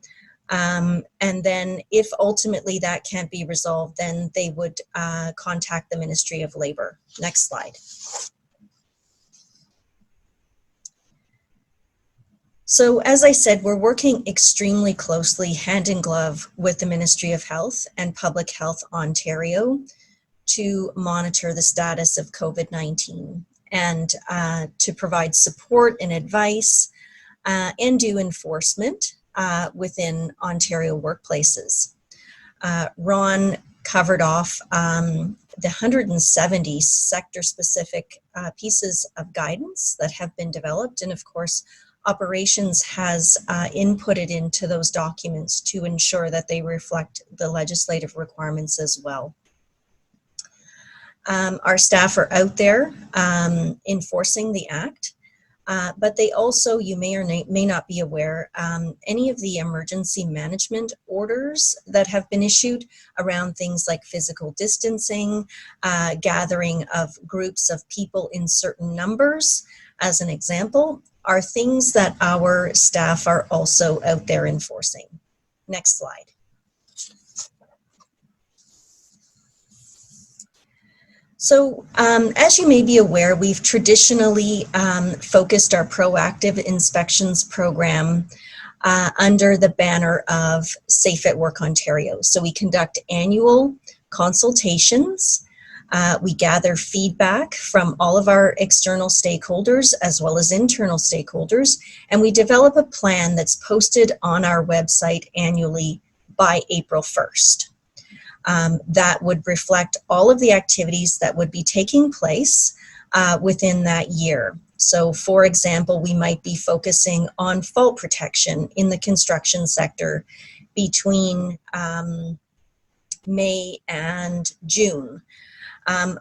And then if ultimately that can't be resolved, then they would contact the Ministry of Labor. Next slide. So as I said, we're working extremely closely hand in glove with the Ministry of Health and Public Health Ontario to monitor the status of COVID-19 and to provide support and advice and do enforcement within Ontario workplaces. Ron covered off the 170 sector-specific pieces of guidance that have been developed, and of course, Operations has inputted into those documents to ensure that they reflect the legislative requirements as well. Our staff are out there enforcing the Act, but they also, you may or may not be aware, any of the emergency management orders that have been issued around things like physical distancing, gathering of groups of people in certain numbers, as an example, are things that our staff are also out there enforcing. Next slide. So as you may be aware, we've traditionally focused our proactive inspections program under the banner of Safe at Work Ontario. So we conduct annual consultations. We gather feedback from all of our external stakeholders as well as internal stakeholders, and we develop a plan that's posted on our website annually by April 1st. That would reflect all of the activities that would be taking place within that year. So for example, we might be focusing on fault protection in the construction sector between May and June.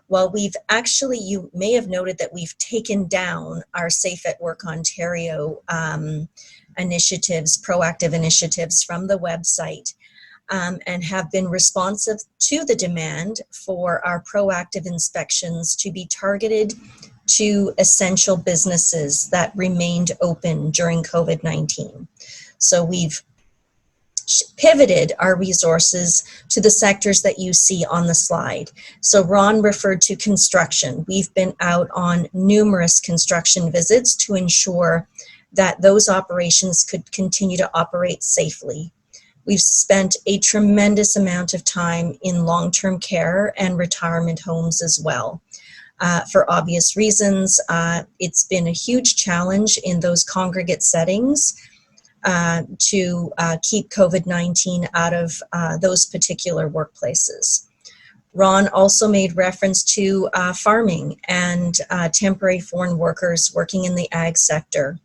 Well, we've actually, you may have noted that we've taken down our Safe at Work Ontario initiatives, proactive initiatives from the website, and have been responsive to the demand for our proactive inspections to be targeted to essential businesses that remained open during COVID-19. So we've pivoted our resources to the sectors that you see on the slide. So Ron referred to construction. We've been out on numerous construction visits to ensure that those operations could continue to operate safely. We've spent a tremendous amount of time in long-term care and retirement homes as well. For obvious reasons, it's been a huge challenge in those congregate settings to keep COVID-19 out of those particular workplaces. Ron also made reference to farming and temporary foreign workers working in the ag sector.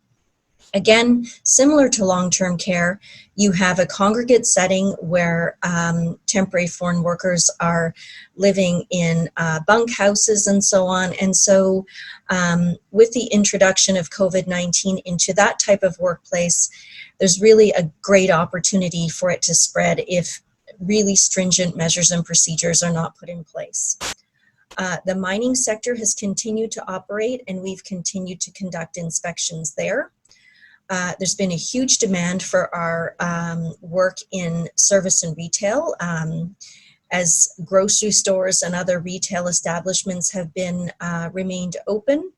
Again, similar to long-term care, you have a congregate setting where temporary foreign workers are living in bunk houses and so on. And so with the introduction of COVID-19 into that type of workplace, there's really a great opportunity for it to spread if really stringent measures and procedures are not put in place. The mining sector has continued to operate, and we've continued to conduct inspections there. There's been a huge demand for our work in service and retail, as grocery stores and other retail establishments have been remained open.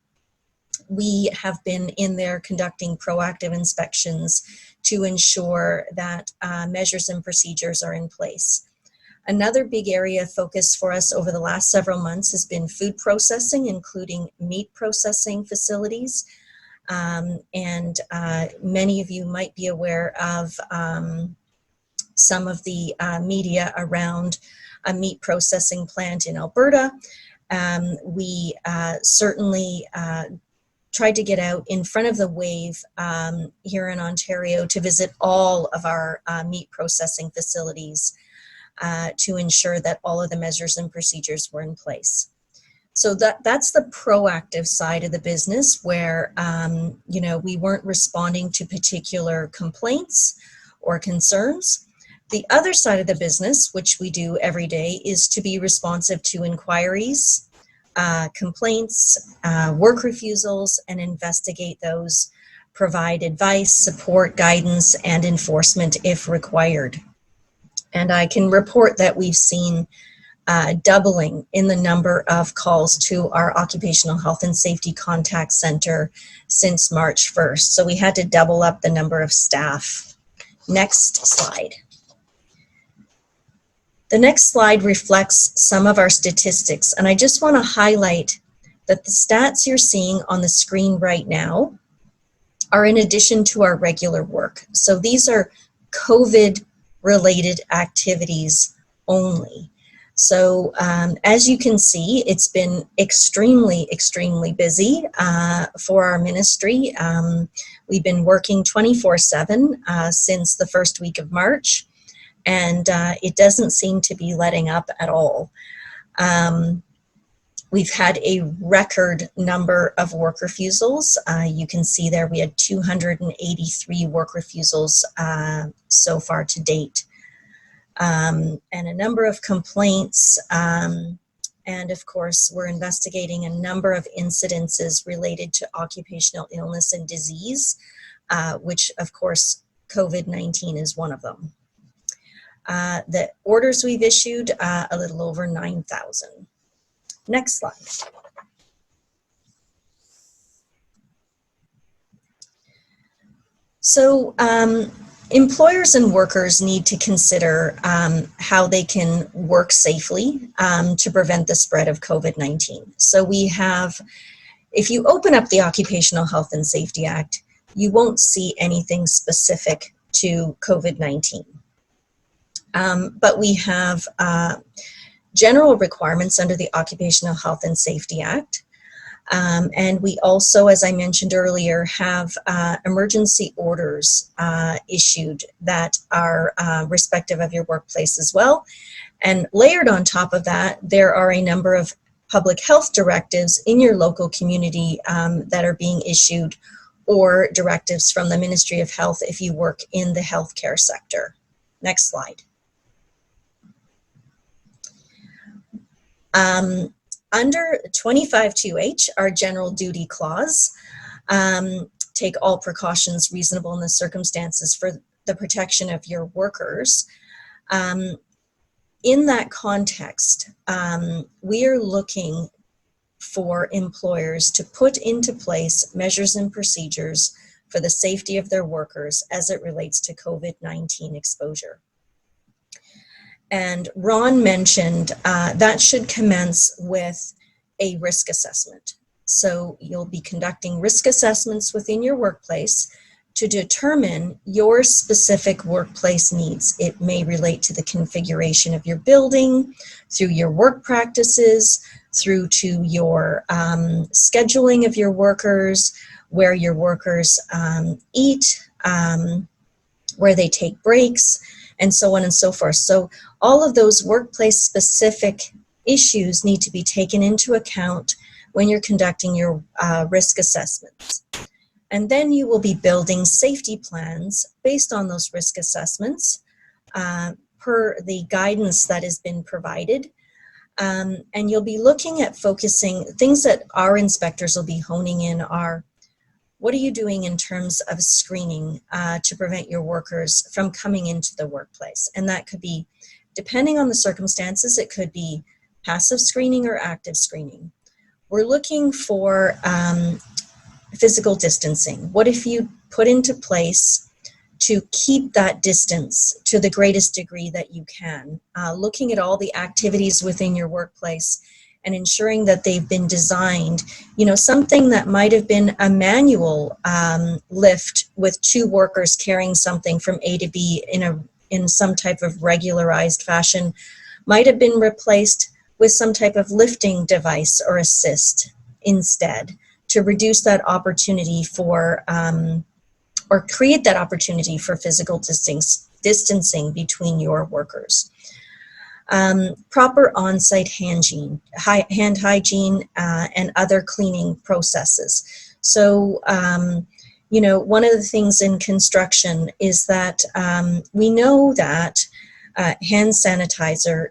We have been in there conducting proactive inspections to ensure that measures and procedures are in place. Another big area of focus for us over the last several months has been food processing, including meat processing facilities. And many of you might be aware of some of the media around a meat processing plant in Alberta. We certainly tried to get out in front of the wave here in Ontario to visit all of our meat processing facilities to ensure that all of the measures and procedures were in place. So that's the proactive side of the business where, you know, we weren't responding to particular complaints or concerns. The other side of the business, which we do every day, is to be responsive to inquiries, complaints, work refusals, and investigate those, provide advice, support, guidance, and enforcement if required. And I can report that we've seen doubling in the number of calls to our Occupational Health and Safety Contact Center since March 1st. So we had to double up the number of staff. Next slide. The next slide reflects some of our statistics, and I just want to highlight that the stats you're seeing on the screen right now are in addition to our regular work. So these are COVID-related activities only. So as you can see, it's been extremely, extremely busy for our ministry. We've been working 24/7 since the first week of March, and it doesn't seem to be letting up at all. We've had a record number of work refusals. You can see there we had 283 work refusals so far to date. And a number of complaints, and of course we're investigating a number of incidences related to occupational illness and disease, which of course COVID-19 is one of them. The orders we've issued, a little over 9,000. Next slide. So employers and workers need to consider how they can work safely to prevent the spread of COVID-19. So we have, if you open up the Occupational Health and Safety Act, you won't see anything specific to COVID-19. But we have general requirements under the Occupational Health and Safety Act. And we also, as I mentioned earlier, have emergency orders issued that are respective of your workplace as well. And layered on top of that, there are a number of public health directives in your local community that are being issued, or directives from the Ministry of Health if you work in the healthcare sector. Next slide. Under 25(2)H, our general duty clause, take all precautions reasonable in the circumstances for the protection of your workers. In that context, we are looking for employers to put into place measures and procedures for the safety of their workers as it relates to COVID-19 exposure. And Ron mentioned that should commence with a risk assessment. So you'll be conducting risk assessments within your workplace to determine your specific workplace needs. It may relate to the configuration of your building, through your work practices, through to your scheduling of your workers, where your workers eat, where they take breaks, and so on and so forth. So all of those workplace specific issues need to be taken into account when you're conducting your risk assessments. And then you will be building safety plans based on those risk assessments per the guidance that has been provided. And you'll be looking at focusing, things that our inspectors will be honing in are what are you doing in terms of screening to prevent your workers from coming into the workplace? And that could be, depending on the circumstances, it could be passive screening or active screening. We're looking for physical distancing. What if you put into place to keep that distance to the greatest degree that you can, looking at all the activities within your workplace and ensuring that they've been designed, you know, something that might have been a manual lift with 2 workers carrying something from A to B in some type of regularized fashion might have been replaced with some type of lifting device or assist instead, to reduce that opportunity for or create that opportunity for physical distancing between your workers. Proper on-site hand hygiene and other cleaning processes. So, you know, one of the things in construction is that we know that hand sanitizer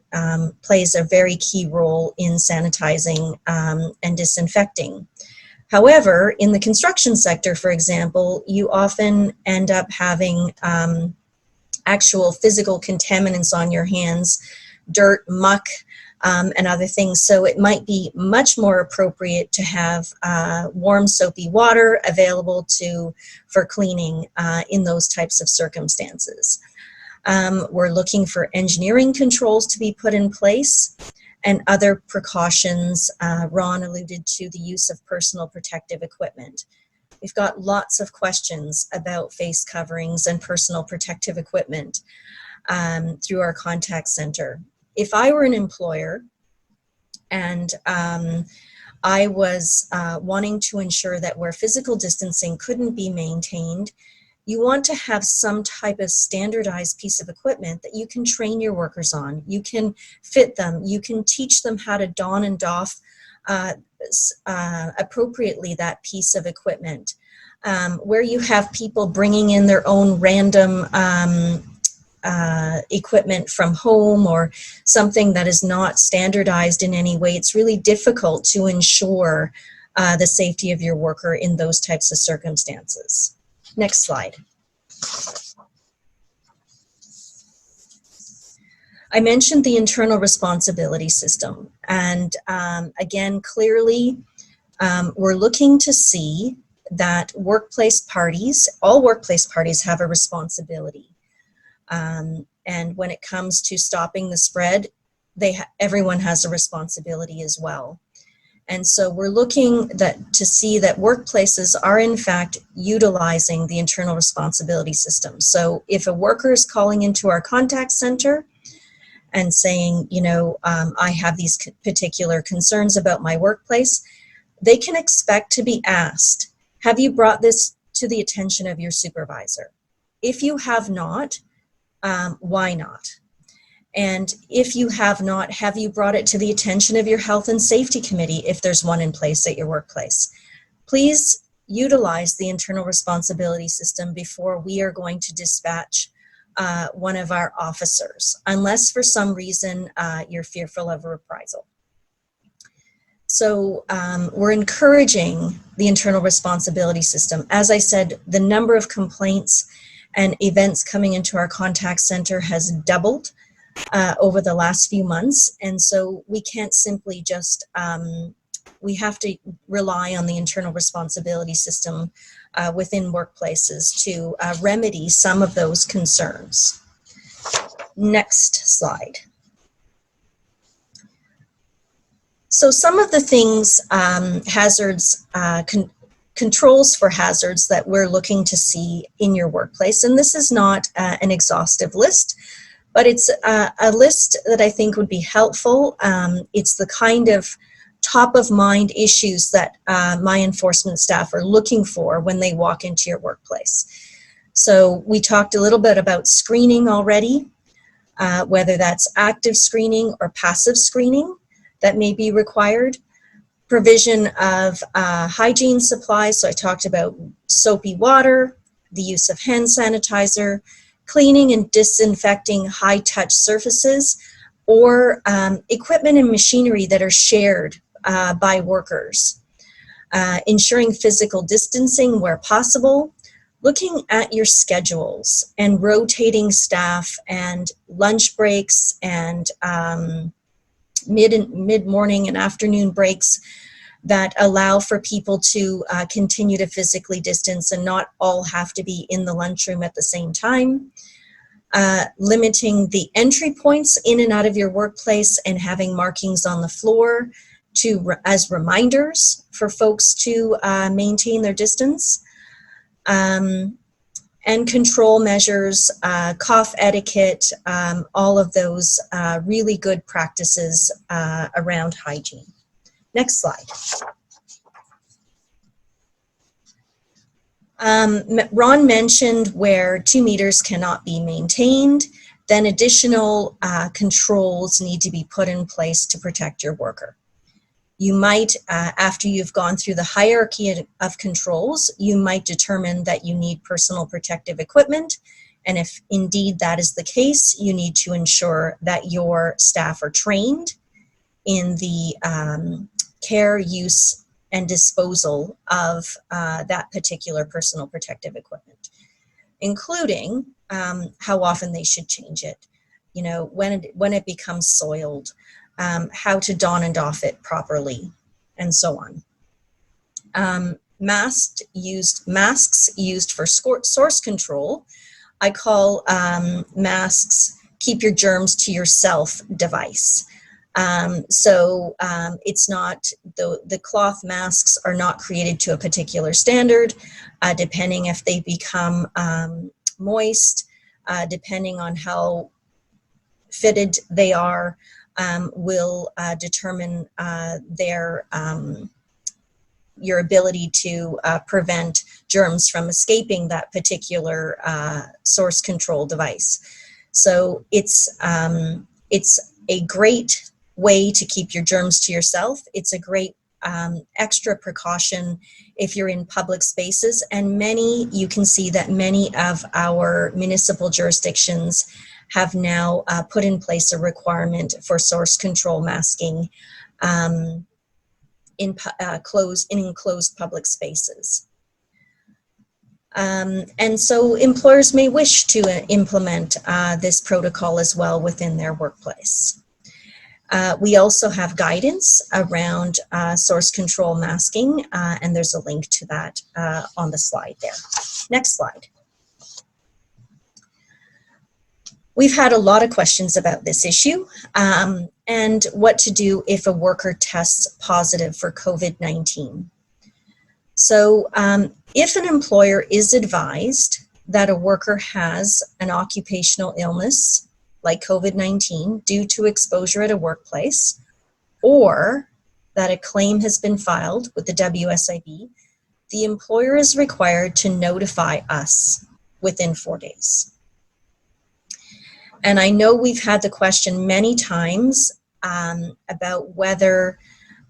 plays a very key role in sanitizing and disinfecting. However, in the construction sector, for example, you often end up having actual physical contaminants on your hands, dirt, muck, and other things. So it might be much more appropriate to have warm soapy water available for cleaning in those types of circumstances. We're looking for engineering controls to be put in place and other precautions. Ron alluded to the use of personal protective equipment. We've got lots of questions about face coverings and personal protective equipment through our contact center. If I were an employer and I was wanting to ensure that where physical distancing couldn't be maintained, you want to have some type of standardized piece of equipment that you can train your workers on. You can fit them. You can teach them how to don and doff appropriately that piece of equipment. Where you have people bringing in their own random equipment from home or something that is not standardized in any way, it's really difficult to ensure the safety of your worker in those types of circumstances. Next slide. I mentioned the internal responsibility system, and again, clearly, we're looking to see that workplace parties, all workplace parties have a responsibility. And when it comes to stopping the spread, everyone has a responsibility as well. And so we're looking to see that workplaces are in fact utilizing the internal responsibility system. So if a worker is calling into our contact center and saying, you know, I have these particular concerns about my workplace, they can expect to be asked, have you brought this to the attention of your supervisor? If you have not, why not? And if you have not, have you brought it to the attention of your health and safety committee if there's one in place at your workplace? Please utilize the internal responsibility system before we are going to dispatch one of our officers, unless for some reason you're fearful of a reprisal. So we're encouraging the internal responsibility system. As I said, the number of complaints and events coming into our contact center has doubled over the last few months, and so we can't simply just, we have to rely on the internal responsibility system within workplaces to remedy some of those concerns. Next slide. So some of the things, hazards, controls for hazards that we're looking to see in your workplace, and this is not an exhaustive list, but it's a list that I think would be helpful. It's the kind of top of mind issues that my enforcement staff are looking for when they walk into your workplace. So we talked a little bit about screening already, whether that's active screening or passive screening that may be required. Provision of hygiene supplies, so I talked about soapy water, the use of hand sanitizer, cleaning and disinfecting high-touch surfaces, or equipment and machinery that are shared by workers. ensuring physical distancing where possible, looking at your schedules and rotating staff and lunch breaks and mid-morning and afternoon breaks that allow for people to continue to physically distance and not all have to be in the lunchroom at the same time. Limiting the entry points in and out of your workplace and having markings on the floor as reminders for folks to maintain their distance. And control measures, cough etiquette, all of those really good practices around hygiene. Next slide. Ron mentioned where 2 meters cannot be maintained, then additional controls need to be put in place to protect your worker. You might, after you've gone through the hierarchy of controls, you might determine that you need personal protective equipment. And if indeed that is the case, you need to ensure that your staff are trained in the care, use, and disposal of that particular personal protective equipment, including how often they should change it, you know, when it becomes soiled, how to don and doff it properly, and so on. Masks used for source control. I call masks keep your germs to yourself device. It's not, the cloth masks are not created to a particular standard, depending if they become moist, depending on how fitted they are, will determine your ability to prevent germs from escaping that particular source control device. So it's a great way to keep your germs to yourself. It's a great extra precaution if you're in public spaces, and you can see that many of our municipal jurisdictions have now put in place a requirement for source control masking in enclosed public spaces. And so employers may wish to implement this protocol as well within their workplace. We also have guidance around source control masking, and there's a link to that on the slide there. Next slide. We've had a lot of questions about this issue and what to do if a worker tests positive for COVID-19. So if an employer is advised that a worker has an occupational illness like COVID-19 due to exposure at a workplace, or that a claim has been filed with the WSIB, the employer is required to notify us within 4 days. And I know we've had the question many times about whether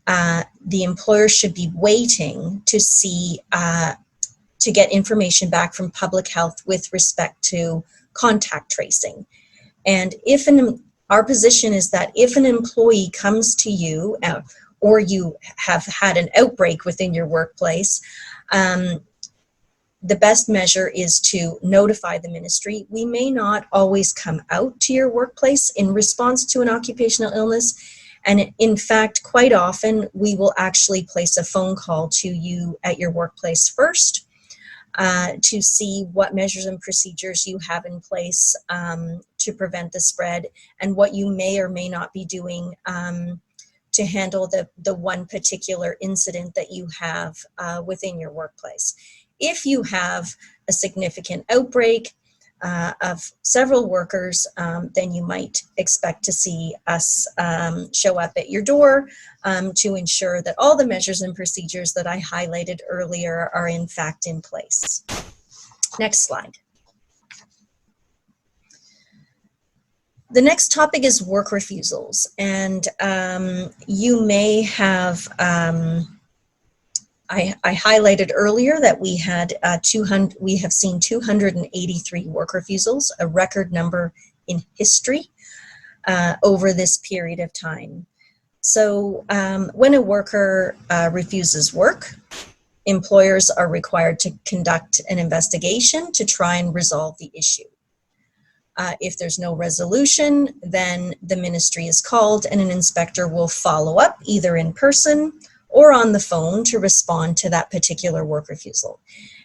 the employer should be waiting to see, to get information back from public health with respect to contact tracing. And our position is that if an employee comes to you or you have had an outbreak within your workplace, the best measure is to notify the ministry. We may not always come out to your workplace in response to an occupational illness. And in fact, quite often, we will actually place a phone call to you at your workplace first to see what measures and procedures you have in place to prevent the spread and what you may or may not be doing to handle the one particular incident that you have within your workplace. If you have a significant outbreak of several workers, then you might expect to see us show up at your door to ensure that all the measures and procedures that I highlighted earlier are in fact in place. Next slide. The next topic is work refusals, and you may have I highlighted earlier that we had we have seen 283 work refusals, a record number in history over this period of time. So when a worker refuses work, employers are required to conduct an investigation to try and resolve the issue. If there's no resolution, then the ministry is called and an inspector will follow up either in person or on the phone to respond to that particular work refusal.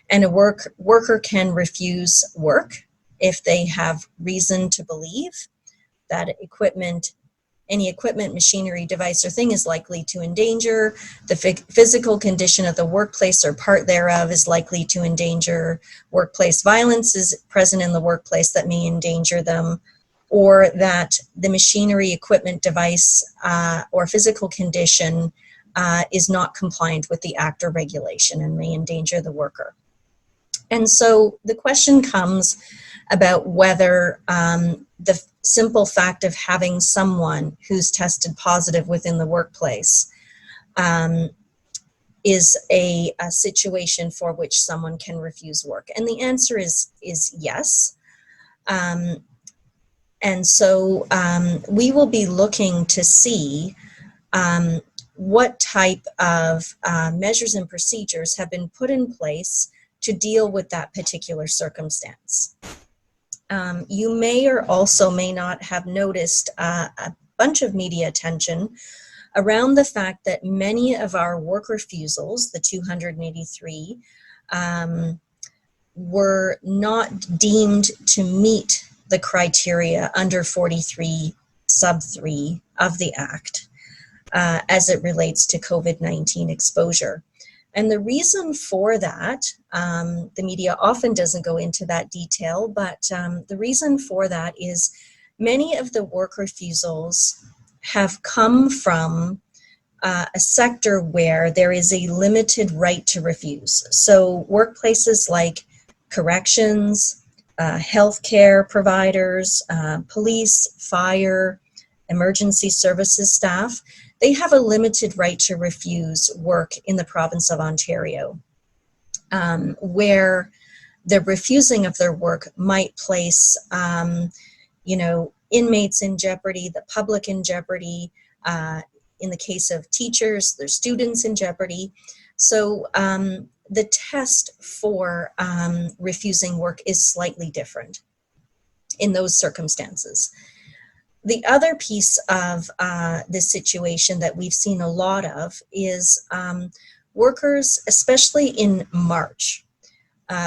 And a worker can refuse work if they have reason to believe that any equipment, machinery, device, or thing is likely to endanger. The physical condition of the workplace or part thereof is likely to endanger. Workplace violence is present in the workplace that may endanger them, or that the machinery, equipment, device, or physical condition is not compliant with the act or regulation and may endanger the worker. And so the question comes about whether the simple fact of having someone who's tested positive within the workplace is a situation for which someone can refuse work. And the answer is yes. And so we will be looking to see what type of measures and procedures have been put in place to deal with that particular circumstance. You may or also may not have noticed a bunch of media attention around the fact that many of our work refusals, the 283, were not deemed to meet the criteria under 43 sub 3 of the Act as it relates to COVID-19 exposure. And the reason for that, the media often doesn't go into that detail, but the reason for that is many of the work refusals have come from a sector where there is a limited right to refuse. So workplaces like corrections, healthcare providers, police, fire, emergency services staff, they have a limited right to refuse work in the province of Ontario, where the refusing of their work might place, inmates in jeopardy, the public in jeopardy. In the case of teachers, their students in jeopardy. So the test for refusing work is slightly different in those circumstances. The other piece of this situation that we've seen a lot of is workers, especially in March,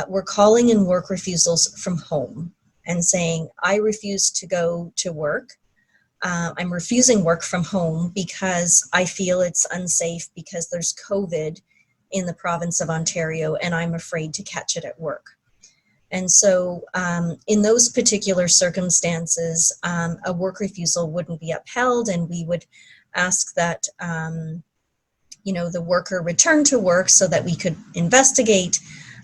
were calling in work refusals from home and saying, I refuse to go to work. I'm refusing work from home because I feel it's unsafe because there's COVID in the province of Ontario and I'm afraid to catch it at work. And so in those particular circumstances, a work refusal wouldn't be upheld, and we would ask that the worker return to work so that we could investigate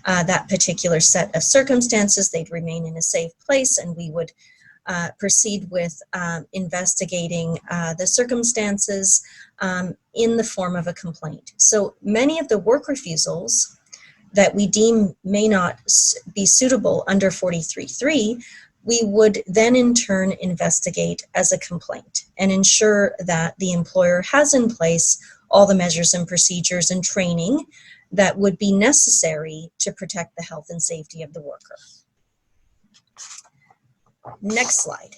that particular set of circumstances. They'd remain in a safe place, and we would proceed with investigating the circumstances in the form of a complaint. So many of the work refusals that we deem may not be suitable under 43.3, we would then in turn investigate as a complaint and ensure that the employer has in place all the measures and procedures and training that would be necessary to protect the health and safety of the worker. Next slide.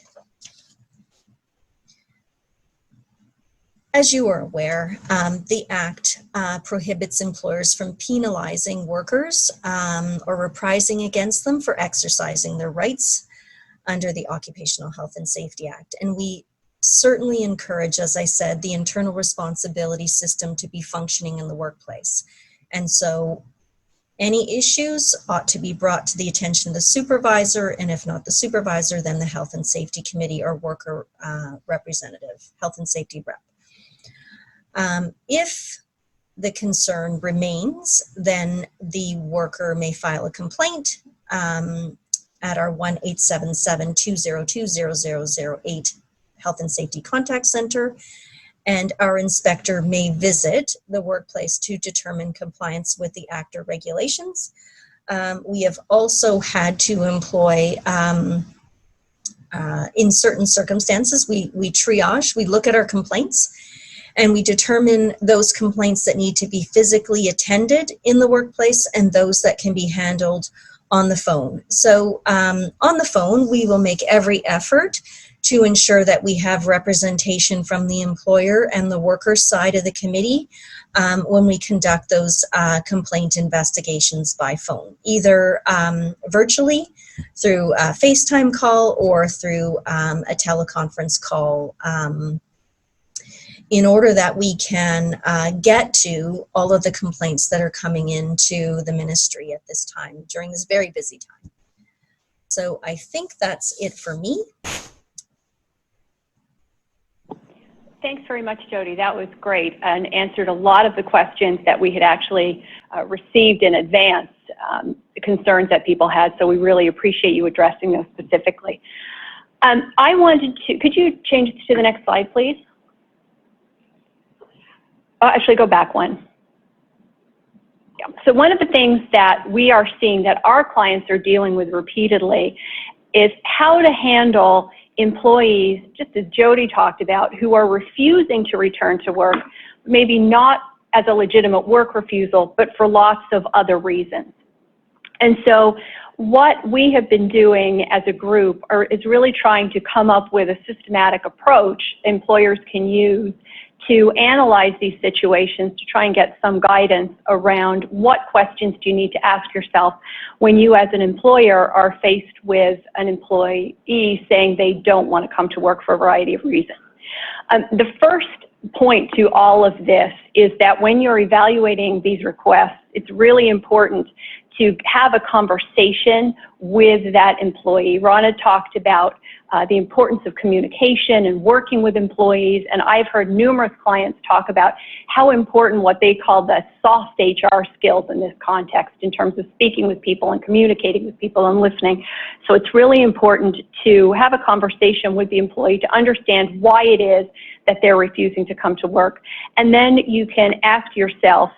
As you are aware, the Act prohibits employers from penalizing workers or reprising against them for exercising their rights under the Occupational Health and Safety Act. And we certainly encourage, as I said, the internal responsibility system to be functioning in the workplace. And so any issues ought to be brought to the attention of the supervisor, and if not the supervisor, then the Health and Safety Committee or worker representative, Health and Safety rep. If the concern remains, then the worker may file a complaint at our 1-877-202-0008 Health and Safety Contact Center, and our inspector may visit the workplace to determine compliance with the Act or regulations. We have also had to employ, in certain circumstances, we triage, we look at our complaints, and we determine those complaints that need to be physically attended in the workplace and those that can be handled on the phone. So on the phone, we will make every effort to ensure that we have representation from the employer and the worker side of the committee when we conduct those complaint investigations by phone, either virtually through a FaceTime call or through a teleconference call, in order that we can get to all of the complaints that are coming into the ministry at this time during this very busy time. So I think that's it for me. Thanks very much, Jody. That was great and answered a lot of the questions that we had actually received in advance, the concerns that people had. So we really appreciate you addressing those specifically. I wanted to, could you change it to the next slide, please? Actually, go back one. Yeah. So one of the things that we are seeing that our clients are dealing with repeatedly is how to handle employees, just as Jody talked about, who are refusing to return to work, maybe not as a legitimate work refusal, but for lots of other reasons. And so what we have been doing as a group is really trying to come up with a systematic approach employers can use to analyze these situations, to try and get some guidance around what questions do you need to ask yourself when you as an employer are faced with an employee saying they don't want to come to work for a variety of reasons. The first point to all of this is that when you're evaluating these requests, it's really important to have a conversation with that employee. Rana talked about the importance of communication and working with employees, and I've heard numerous clients talk about how important what they call the soft HR skills in this context in terms of speaking with people and communicating with people and listening. So it's really important to have a conversation with the employee to understand why it is that they're refusing to come to work. And then you can ask yourself,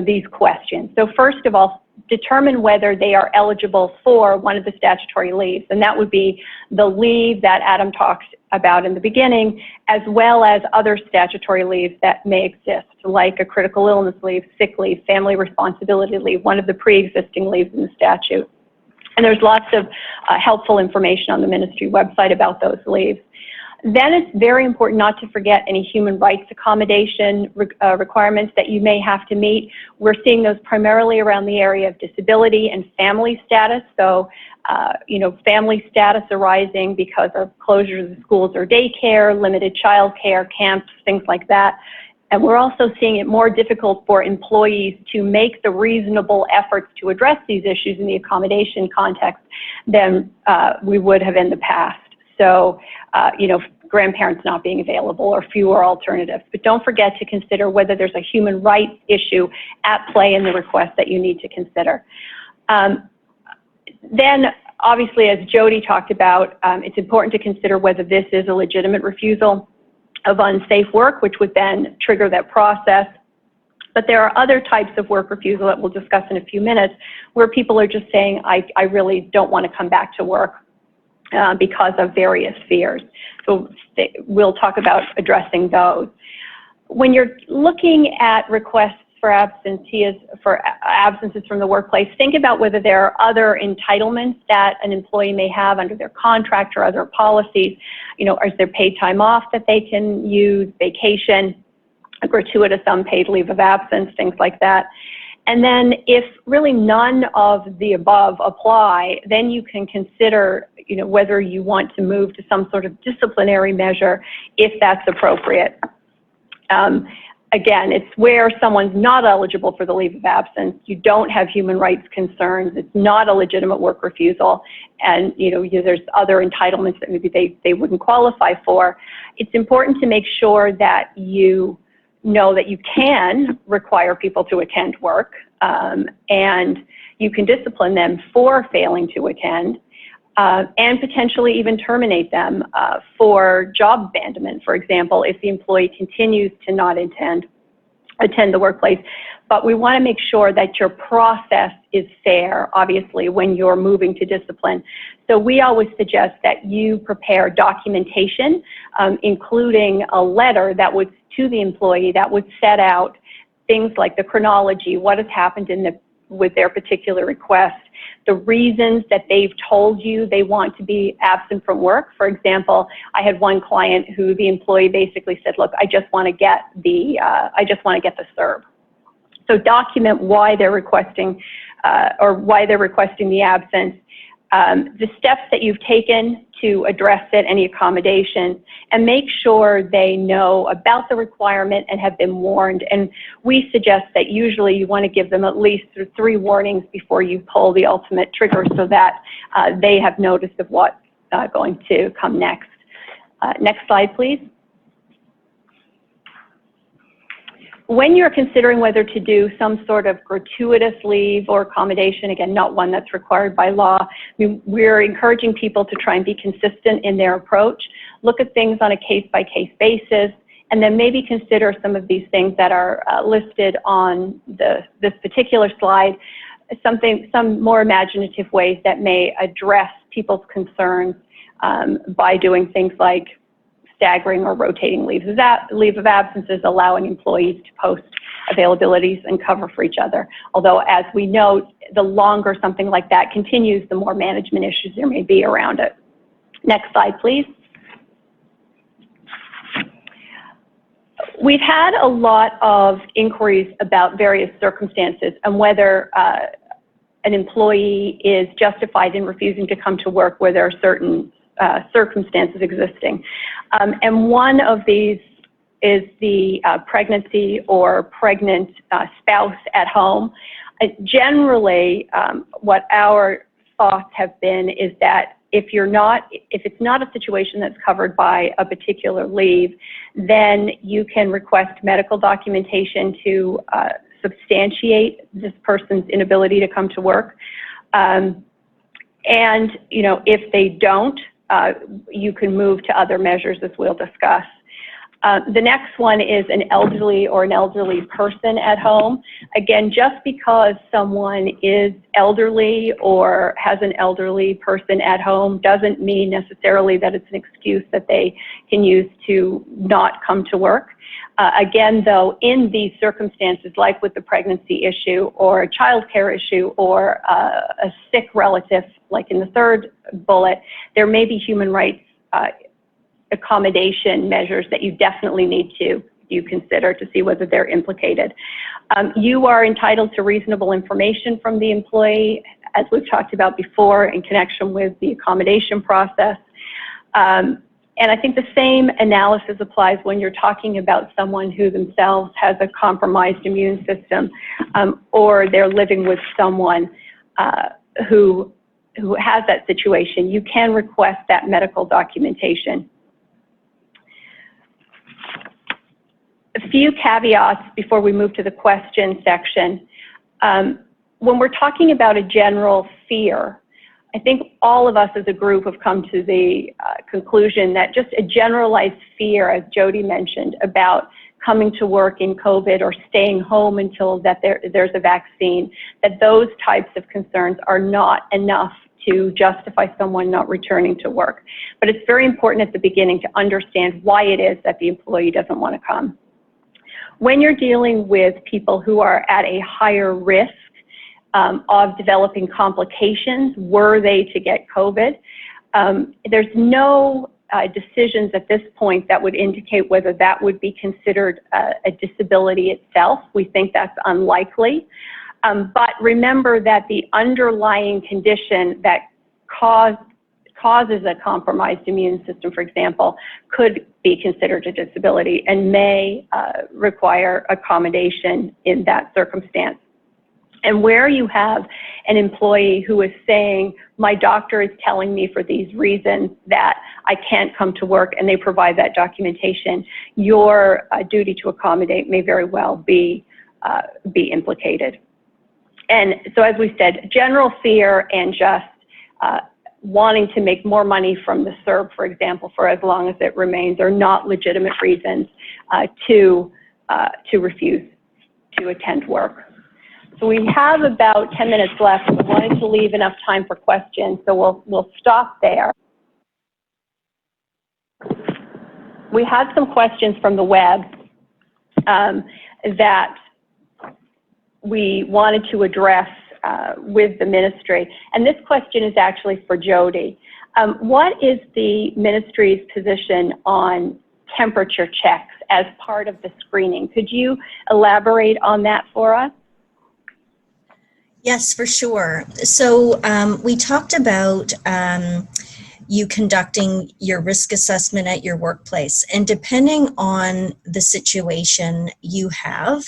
these questions. So first of all, determine whether they are eligible for one of the statutory leaves, and that would be the leave that Adam talked about in the beginning, as well as other statutory leaves that may exist, like a critical illness leave, sick leave, family responsibility leave, one of the pre-existing leaves in the statute. And there's lots of helpful information on the ministry website about those leaves. Then it's very important not to forget any human rights accommodation requirements that you may have to meet. We're seeing those primarily around the area of disability and family status. So, family status arising because of closures of schools or daycare, limited childcare, camps, things like that. And we're also seeing it more difficult for employees to make the reasonable efforts to address these issues in the accommodation context than we would have in the past. So, grandparents not being available or fewer alternatives. But don't forget to consider whether there's a human rights issue at play in the request that you need to consider. Then, obviously, as Jody talked about, it's important to consider whether this is a legitimate refusal of unsafe work, which would then trigger that process. But there are other types of work refusal that we'll discuss in a few minutes where people are just saying, I really don't want to come back to work because of various fears. So we'll talk about addressing those. When you're looking at requests for absences from the workplace, think about whether there are other entitlements that an employee may have under their contract or other policies. Is there paid time off that they can use, vacation, a gratuitous unpaid leave of absence, things like that. And then if really none of the above apply, then you can consider, whether you want to move to some sort of disciplinary measure if that's appropriate. Again, it's where someone's not eligible for the leave of absence, you don't have human rights concerns, it's not a legitimate work refusal, and there's other entitlements that maybe they wouldn't qualify for. It's important to make sure that you know that you can require people to attend work, and you can discipline them for failing to attend, and potentially even terminate them for job abandonment, for example, if the employee continues to not attend the workplace. But we want to make sure that your process is fair, obviously, when you're moving to discipline. So we always suggest that you prepare documentation, including a letter that would to the employee that would set out things like the chronology, what has happened with their particular request, the reasons that they've told you they want to be absent from work. For example, I had one client who the employee basically said, look, I just want to get the CERB. So document why they're requesting the absence, the steps that you've taken to address it, any accommodation, and make sure they know about the requirement and have been warned. And we suggest that usually you want to give them at least 3 warnings before you pull the ultimate trigger so that they have notice of what's going to come next. Next slide, please. When you're considering whether to do some sort of gratuitous leave or accommodation, again, not one that's required by law, we're encouraging people to try and be consistent in their approach, look at things on a case-by-case basis, and then maybe consider some of these things that are listed on this particular slide, some more imaginative ways that may address people's concerns by doing things like staggering or rotating leaves. Leave of absences allowing employees to post availabilities and cover for each other. Although, as we note, the longer something like that continues, the more management issues there may be around it. Next slide, please. We've had a lot of inquiries about various circumstances and whether an employee is justified in refusing to come to work where there are certain circumstances existing. And one of these is the pregnancy or pregnant spouse at home. Generally, what our thoughts have been is that if it's not a situation that's covered by a particular leave, then you can request medical documentation to substantiate this person's inability to come to work. And, if they don't, you can move to other measures, as we'll discuss. The next one is an elderly or an elderly person at home. Again, just because someone is elderly or has an elderly person at home doesn't mean necessarily that it's an excuse that they can use to not come to work. Again, though, in these circumstances, like with the pregnancy issue or a child care issue or a sick relative, like in the third bullet, there may be human rights accommodation measures that you definitely need to consider to see whether they're implicated. You are entitled to reasonable information from the employee, as we've talked about before, in connection with the accommodation process. And I think the same analysis applies when you're talking about someone who themselves has a compromised immune system, or they're living with someone who has that situation. You can request that medical documentation. A few caveats before we move to the question section. When we're talking about a general fear, I think all of us as a group have come to the conclusion that just a generalized fear, as Jody mentioned, about coming to work in COVID or staying home until that there's a vaccine, that those types of concerns are not enough to justify someone not returning to work. But it's very important at the beginning to understand why it is that the employee doesn't want to come. When you're dealing with people who are at a higher risk of developing complications were they to get COVID, there's no decisions at this point that would indicate whether that would be considered a disability itself. We think that's unlikely. But remember that the underlying condition that causes a compromised immune system, for example, could be considered a disability and may require accommodation in that circumstance. And where you have an employee who is saying, my doctor is telling me for these reasons that I can't come to work, and they provide that documentation, your duty to accommodate may very well be implicated. And so, as we said, general fear and just wanting to make more money from the CERB, for example, for as long as it remains, are not legitimate reasons to refuse to attend work. So we have about 10 minutes left. I wanted to leave enough time for questions, so we'll stop there. We had some questions from the web. that we wanted to address with the ministry. And this question is actually for Jody. What is the ministry's position on temperature checks as part of the screening? Could you elaborate on that for us? Yes, for sure. So we talked about you conducting your risk assessment at your workplace. And depending on the situation you have,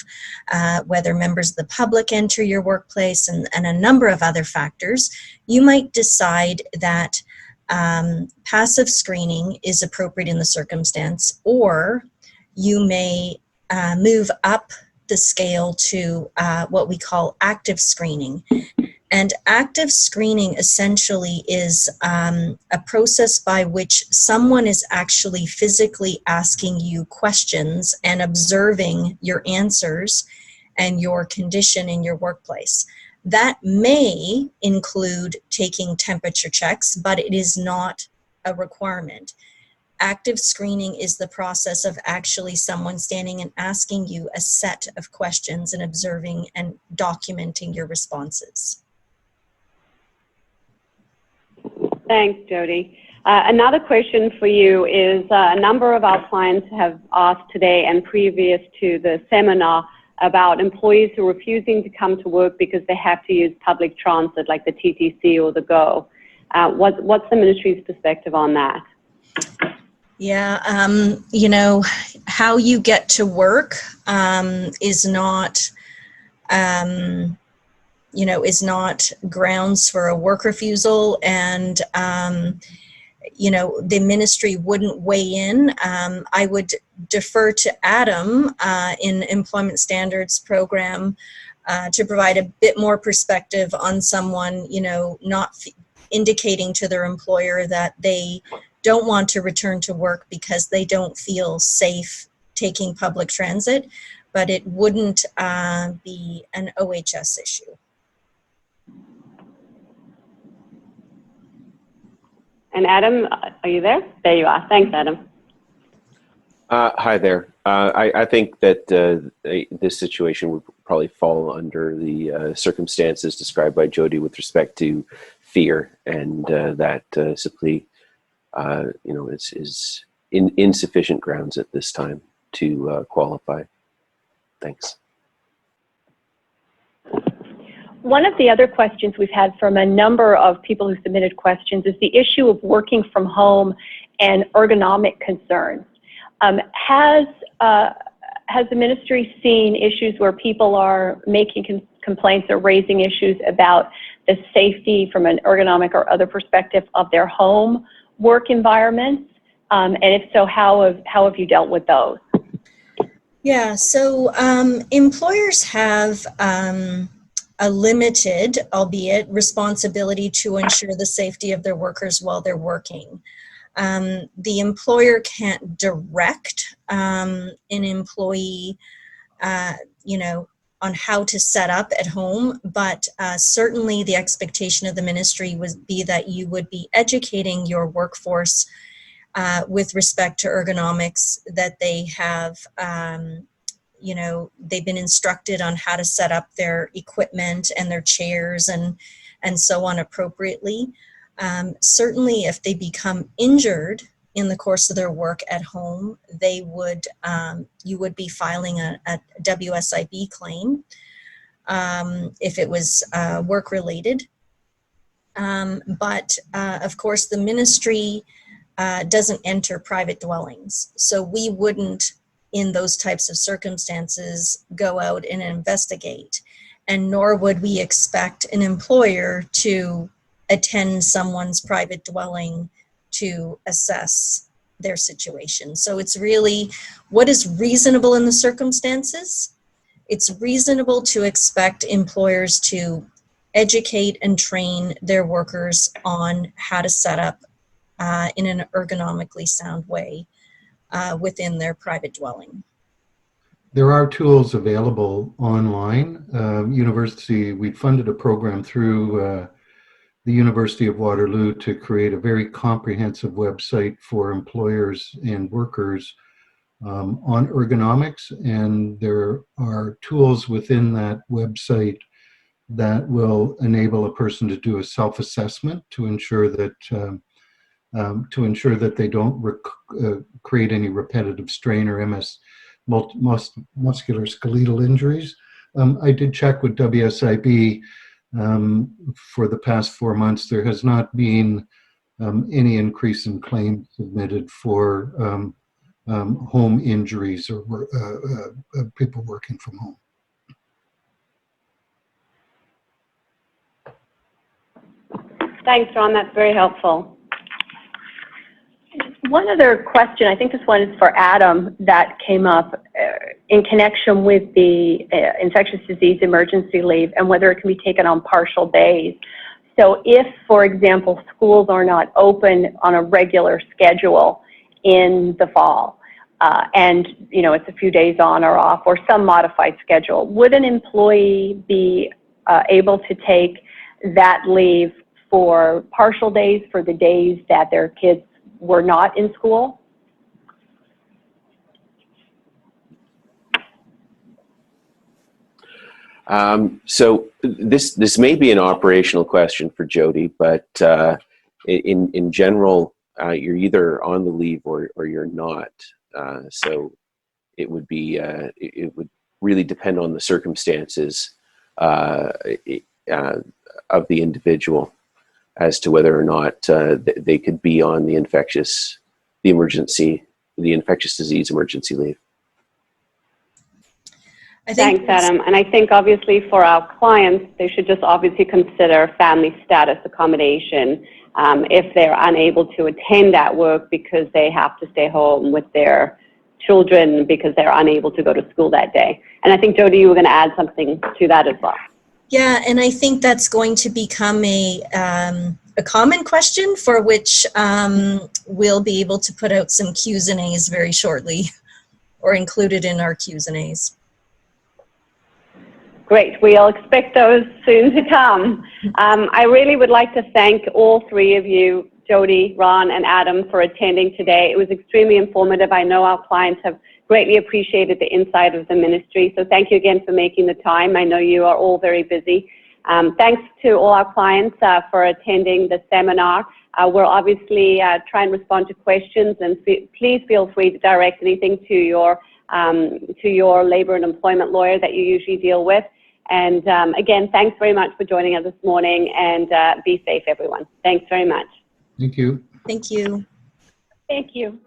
whether members of the public enter your workplace and a number of other factors, you might decide that passive screening is appropriate in the circumstance, or you may move up the scale to what we call active screening. And active screening essentially is a process by which someone is actually physically asking you questions and observing your answers and your condition in your workplace. That may include taking temperature checks, but it is not a requirement. Active screening is the process of actually someone standing and asking you a set of questions and observing and documenting your responses. Thanks, Jody. Another question for you is a number of our clients have asked today and previous to the seminar about employees who are refusing to come to work because they have to use public transit like the TTC or the GO. What's the ministry's perspective on that? Yeah, you know, how you get to work is not, you know, is not grounds for a work refusal, and, you know, the ministry wouldn't weigh in. I would defer to Adam in Employment Standards Program to provide a bit more perspective on someone, you know, not indicating to their employer that they don't want to return to work because they don't feel safe taking public transit, but it wouldn't be an OHS issue. And Adam, are you there? There you are. Thanks, Adam. Hi there. I think that this situation would probably fall under the circumstances described by Jody with respect to fear, and that simply, you know, is insufficient grounds at this time to qualify. Thanks. One of the other questions we've had from a number of people who submitted questions is the issue of working from home and ergonomic concerns. Has the ministry seen issues where people are making complaints or raising issues about the safety from an ergonomic or other perspective of their home work environments? And if so, how have you dealt with those? Yeah, so employers have a limited, albeit, responsibility to ensure the safety of their workers while they're working. The employer can't direct an employee, you know, on how to set up at home, but certainly the expectation of the ministry would be that you would be educating your workforce with respect to ergonomics, that they have, you know, they've been instructed on how to set up their equipment and their chairs and so on appropriately. Certainly if they become injured in the course of their work at home, they would, you would be filing a WSIB claim if it was work related. But of course the ministry doesn't enter private dwellings. So we wouldn't, in those types of circumstances, go out and investigate. And nor would we expect an employer to attend someone's private dwelling to assess their situation. So it's really what is reasonable in the circumstances. It's reasonable to expect employers to educate and train their workers on how to set up in an ergonomically sound way within their private dwelling. There are tools available online. We funded a program through the University of Waterloo to create a very comprehensive website for employers and workers on ergonomics, and there are tools within that website that will enable a person to do a self-assessment to ensure that they don't create any repetitive strain or musculoskeletal injuries. I did check with WSIB for the past 4 months. There has not been any increase in claims submitted for home injuries or people working from home. Thanks, Ron. That's very helpful. One other question, I think this one is for Adam, that came up in connection with the infectious disease emergency leave and whether it can be taken on partial days. So if, for example, schools are not open on a regular schedule in the fall, and it's a few days on or off or some modified schedule, would an employee be able to take that leave for partial days for the days that their kids were not in school? So this may be an operational question for Jody, but in general, you're either on the leave or you're not. So it would be it would really depend on the circumstances of the individual as to whether or not they could be on the infectious disease emergency leave. Thanks, Adam. And I think obviously for our clients, they should just obviously consider family status accommodation if they're unable to attend at work because they have to stay home with their children because they're unable to go to school that day. And I think, Jody, you were going to add something to that as well. Yeah, and I think that's going to become a common question for which we'll be able to put out some Q's and A's very shortly, or included in our Q's and A's. Great. We'll expect those soon to come. I really would like to thank all three of you, Jody, Ron, and Adam, for attending today. It was extremely informative. I know our clients have greatly appreciated the insight of the ministry. So thank you again for making the time. I know you are all very busy. Thanks to all our clients for attending the seminar. We'll obviously try and respond to questions, and please feel free to direct anything to your labor and employment lawyer that you usually deal with. And again, thanks very much for joining us this morning, and be safe, everyone. Thanks very much. Thank you. Thank you. Thank you.